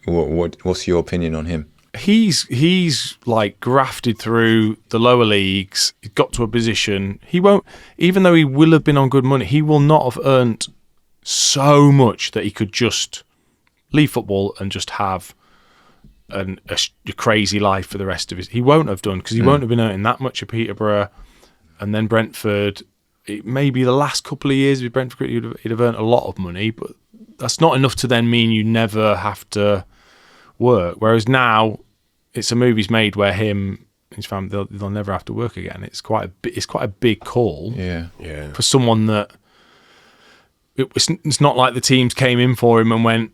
what's your opinion on him? He's like grafted through the lower leagues. He's got to a position. He won't, even though he will have been on good money, he will not have earned so much that he could just leave football and just have a crazy life for the rest of his. He won't have done, because he won't have been earning that much at Peterborough, and then Brentford. Maybe the last couple of years with Brentford, he'd have earned a lot of money, but that's not enough to then mean you never have to work. Whereas now, it's a movie's made where him and his family they'll never have to work again. It's quite a big call. Yeah. For someone that it's not like the teams came in for him and went,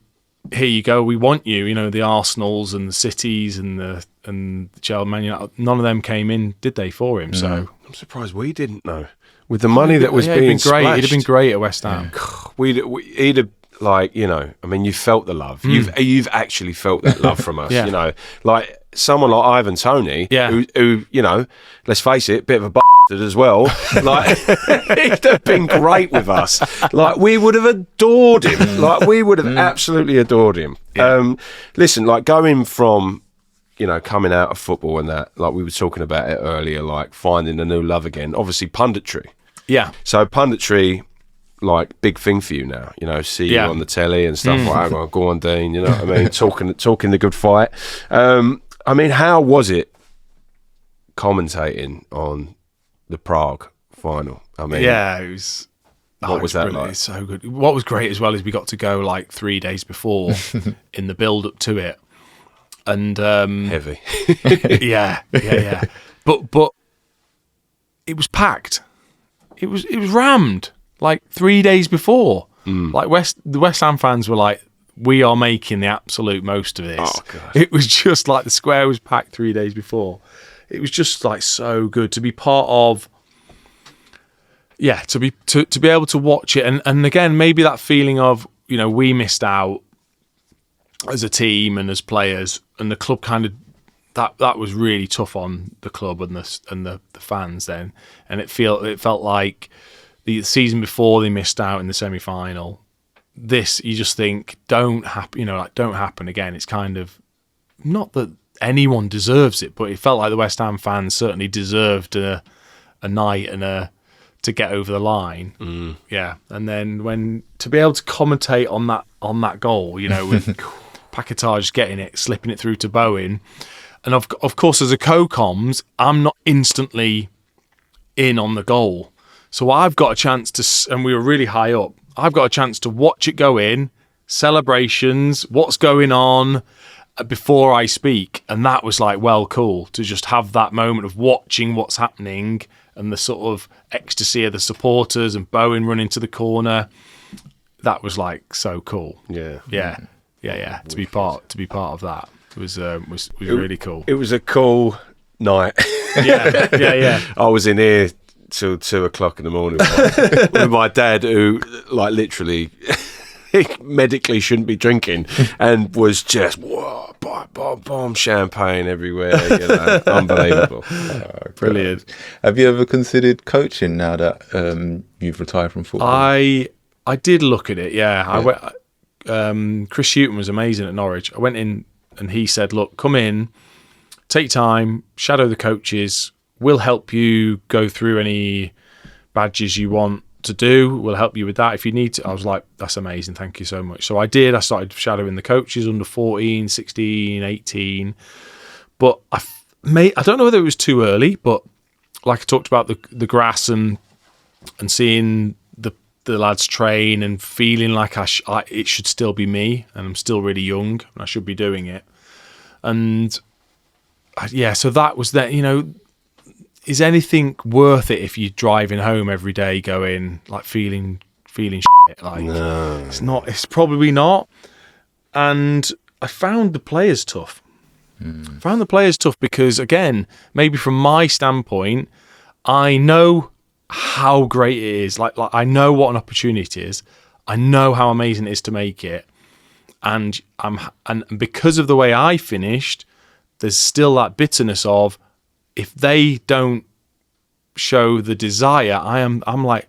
here you go, we want you. You know, the Arsenals and the Cities and the Chelsea, Man United, none of them came in, did they, for him? So I'm surprised we didn't know. With the money that was being he'd been great. splashed, He'd have been great at West Ham. he'd have, like, you know, I mean, you felt the love. You've actually felt that love from us. You know, like someone like Ivan Toney, who you know, let's face it, bit of a bastard as well. Like, he'd have been great with us. Like, we would have adored him. Like, we would have absolutely adored him. Listen, like, going from, you know, coming out of football and that, like we were talking about it earlier, like finding a new love again. Obviously, punditry. Yeah. So punditry, like, big thing for you now. You know, see you on the telly and stuff like that. Go on, Dean. You know what I mean? Talking the good fight. I mean, how was it commentating on the Prague final? I mean, it was. What was that brilliant. like? It's so good. What was great as well is we got to go like 3 days before in the build up to it, and heavy. yeah. But it was packed. It was rammed like 3 days before. Like the West Ham fans were like, we are making the absolute most of this. Oh, God. It was just like the square was packed 3 days before. It was just like so good to be part of. Yeah, to be able to watch it, and again, maybe that feeling of, you know, we missed out as a team and as players, and the club kind of that was really tough on the club and the fans then, and it felt like the season before they missed out in the semi-final, this, you just think, don't happen again. It's kind of not that anyone deserves it, but it felt like the West Ham fans certainly deserved a night and to get over the line. Yeah, and then to be able to commentate on that goal, with Paquetá getting it, slipping it through to Bowen, and of course as a co-coms, I'm not instantly in on the goal, so I've got a chance to, and we were really high up. I've got a chance to watch it go in, celebrations, what's going on before I speak, and that was like, well, cool to just have that moment of watching what's happening and the sort of ecstasy of the supporters and Bowen running to the corner. That was like so cool. Yeah. To be part of that was really cool. It was a cool night. Yeah. I was in here till 2:00 in the morning with my dad, who like literally medically shouldn't be drinking, and was just bomb champagne everywhere. Unbelievable. Brilliant. Have you ever considered coaching now that you've retired from football? I did look at it. Yeah. I went. Chris Hughton was amazing at Norwich. I went in and he said, "Look, come in, take time, shadow the coaches. We'll help you go through any badges you want to do. We'll help you with that if you need to." I was like, that's amazing, thank you so much. So I did. I started shadowing the coaches under 14, 16, 18. But I don't know whether it was too early, but like I talked about the grass and seeing the lads train and feeling like it should still be me, and I'm still really young and I should be doing it. And so that was that. Is anything worth it if you're driving home every day going like feeling shit? Like, no. It's not. It's probably not. And I found the players tough. Found the players tough because, again, maybe from my standpoint, I know how great it is. Like I know what an opportunity is. I know how amazing it is to make it. And because of the way I finished, there's still that bitterness of, if they don't show the desire, I'm like,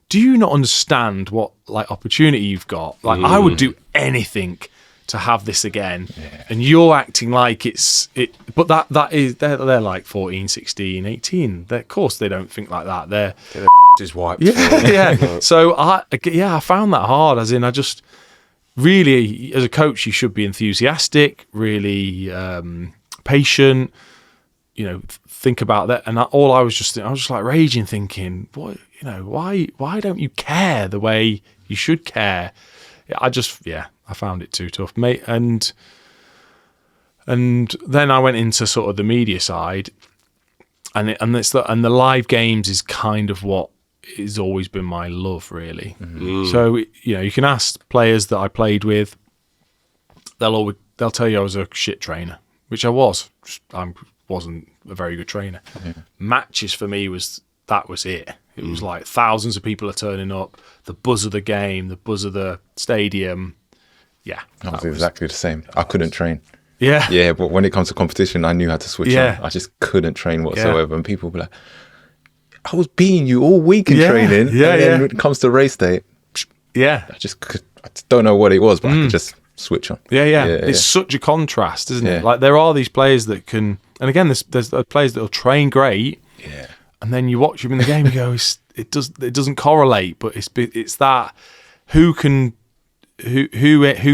do you not understand what like opportunity you've got? Like I would do anything to have this again, and you're acting like it's it. But that is they're like 14, 16, 18. Of course they don't think like that. They're is wiped. Yeah. So I found that hard. As in, I just really, as a coach, you should be enthusiastic, really patient. Think about that. And I was just like raging, thinking, what, why don't you care the way you should care? I found it too tough, mate. And then I went into sort of the media side, and the live games is kind of what has always been my love, really. So you can ask players that I played with, they'll tell you I was a shit trainer, which I was. I wasn't a very good trainer. Matches for me was it. It was like thousands of people are turning up, the buzz of the game, the buzz of the stadium. Yeah, I was exactly the same. I couldn't train. Yeah, but when it comes to competition, I knew how to switch on. I just couldn't train whatsoever. And people were like, I was beating you all week in training. And then when it comes to race day, I just don't know what it was, but I could just switch on. It's such a contrast, isn't it? Like there are these players that can, and again, there's players that will train great, and then you watch them in the game, you go, it doesn't correlate, but it's that who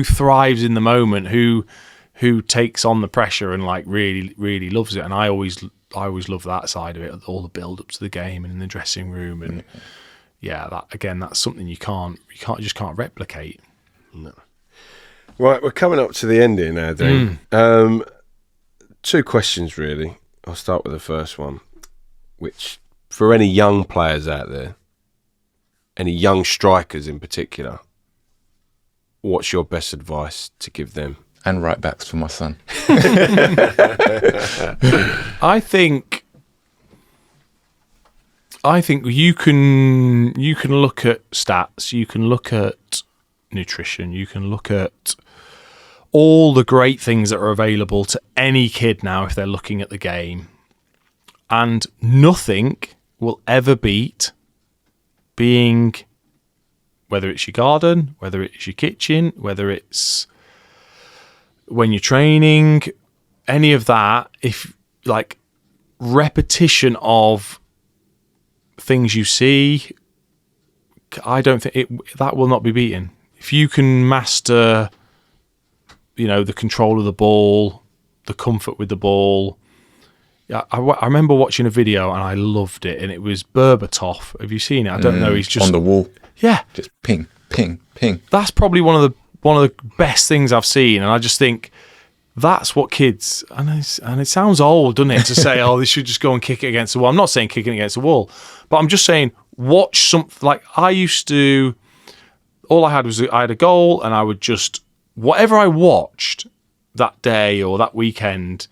thrives in the moment, who takes on the pressure and like really really loves it. And I always love that side of it, all the build up to the game and in the dressing room, and that's something you just can't replicate. No. Right, we're coming up to the end here now, Dean. 2 questions, really. I'll start with the first one, which, for any young players out there, any young strikers in particular, what's your best advice to give them? And right backs for my son. I think you can look at stats, you can look at nutrition, you can look at all the great things that are available to any kid now if they're looking at the game, and nothing will ever beat being whether it's your garden, whether it's your kitchen, whether it's when you're training, any of that, if like repetition of things you see, I don't think that will not be beaten. If you can master, the control of the ball, the comfort with the ball. Yeah, I remember watching a video and I loved it, and it was Berbatov. Have you seen it? I don't know. He's just on the wall. Yeah, just ping, ping, ping. That's probably one of the best things I've seen, and I just think that's what kids. And it sounds old, doesn't it, to say, "Oh, they should just go and kick it against the wall." I'm not saying kicking it against the wall, but I'm just saying watch something. Like I used to. All I had was I had a goal, and I would just whatever I watched that day or that weekend.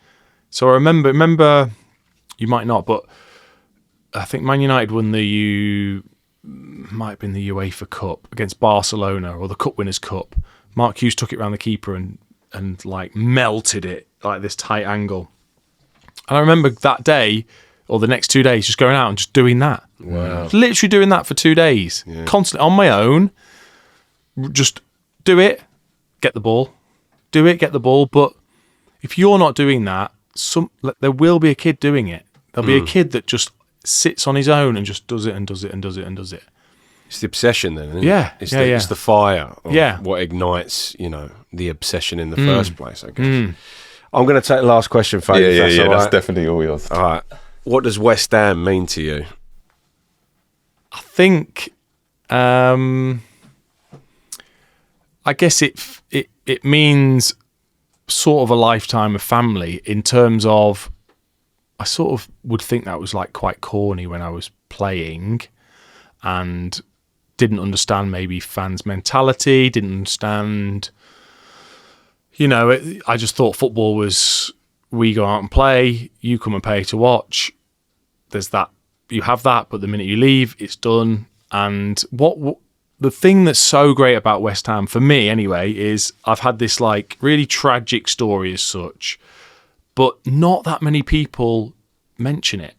So I remember, you might not, but I think Man United won might have been the UEFA Cup against Barcelona, or the Cup Winners' Cup. Mark Hughes took it around the keeper and like melted it like this tight angle. And I remember that day or the next 2 days just going out and just doing that. Wow. Literally doing that for 2 days, constantly on my own. Just do it, get the ball. Do it, get the ball. But if you're not doing that, there will be a kid doing it. There'll be a kid that just sits on his own and just does it and does it and does it and does it. It's the obsession then, isn't it? It's the fire of what ignites, the obsession in the first place, I guess. I'm going to take the last question, Fabian. Yeah, that's that's definitely all yours. All right. What does West Ham mean to you? I think, I guess it means sort of a lifetime of family in terms of, I sort of would think that was like quite corny when I was playing and didn't understand maybe fans' mentality, didn't understand, I just thought football was, we go out and play, you come and pay to watch. There's that, you have that, but the minute you leave, it's done. And what the thing that's so great about West Ham, for me anyway, is I've had this like really tragic story as such, but not that many people mention it.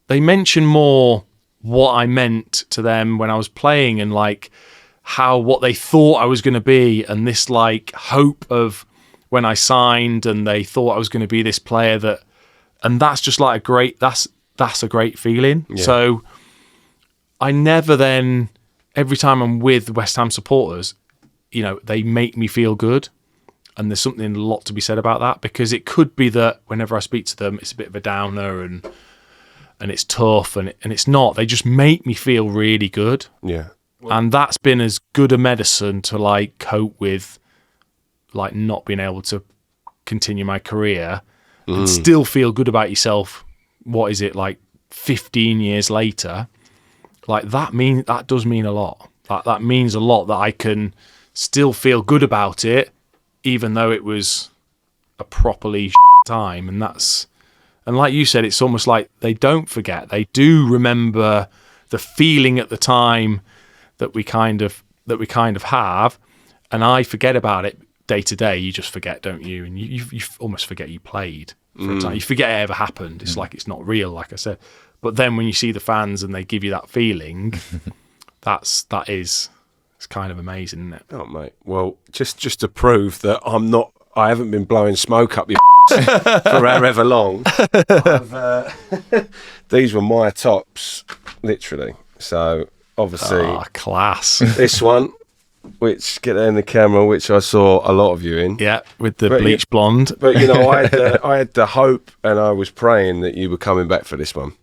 They mention more what I meant to them when I was playing and like what they thought I was going to be, and this like hope of when I signed and they thought I was going to be this player and that's just like that's a great feeling. Yeah. So I never then, every time I'm with West Ham supporters, they make me feel good. And there's something a lot to be said about that, because it could be that whenever I speak to them, it's a bit of a downer and it's tough, and it's not. They just make me feel really good. Yeah. And that's been as good a medicine to like cope with like not being able to continue my career and still feel good about yourself. What is it, like 15 years later? Like that does mean a lot. That means a lot that I can still feel good about it, even though it was a properly time. And like you said, it's almost like they don't forget. They do remember the feeling at the time that we kind of have, and I forget about it day to day. You just forget, don't you? And you almost forget you played for a time. You forget it ever happened. It's like it's not real, like I said. But then when you see the fans and they give you that feeling, it's kind of amazing, isn't it? Oh, mate. Well, just to prove that I haven't been blowing smoke up your for however long. These were my tops, literally. So obviously, class. This one, which get in the camera, which I saw a lot of you in. Yeah, with the bleach blonde. But I had the hope, and I was praying that you were coming back for this one,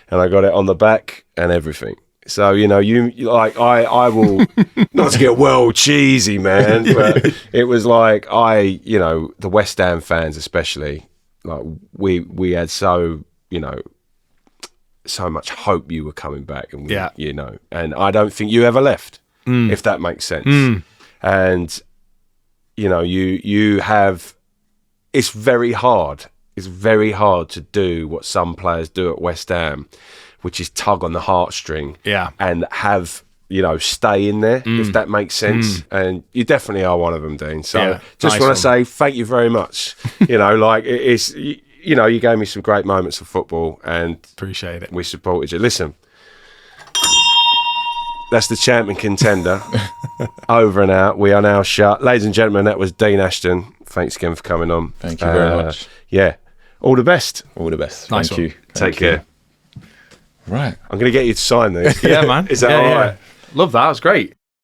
and I got it on the back and everything. So you like I will not to get well cheesy, man, but it was like the West Ham fans especially, like we had so much hope you were coming back, and and I don't think you ever left, if that makes sense. And you have, it's very hard to do what some players do at West Ham, which is tug on the heartstring, and have stay in there, if that makes sense. And you definitely are one of them, Dean. So just want to say thank you very much. It's you gave me some great moments of football, and appreciate it. We supported you. Listen, That's the Champ and Contender. Over and out. We are now shut. Ladies and gentlemen, that was Dean Ashton. Thanks again for coming on. Thank you very much. Yeah. All the best. All the best. Nice Thank one. you. Take Thank you. care. Right. I'm going to get you to sign these. Yeah, man. Is that all right? Love that. It was great.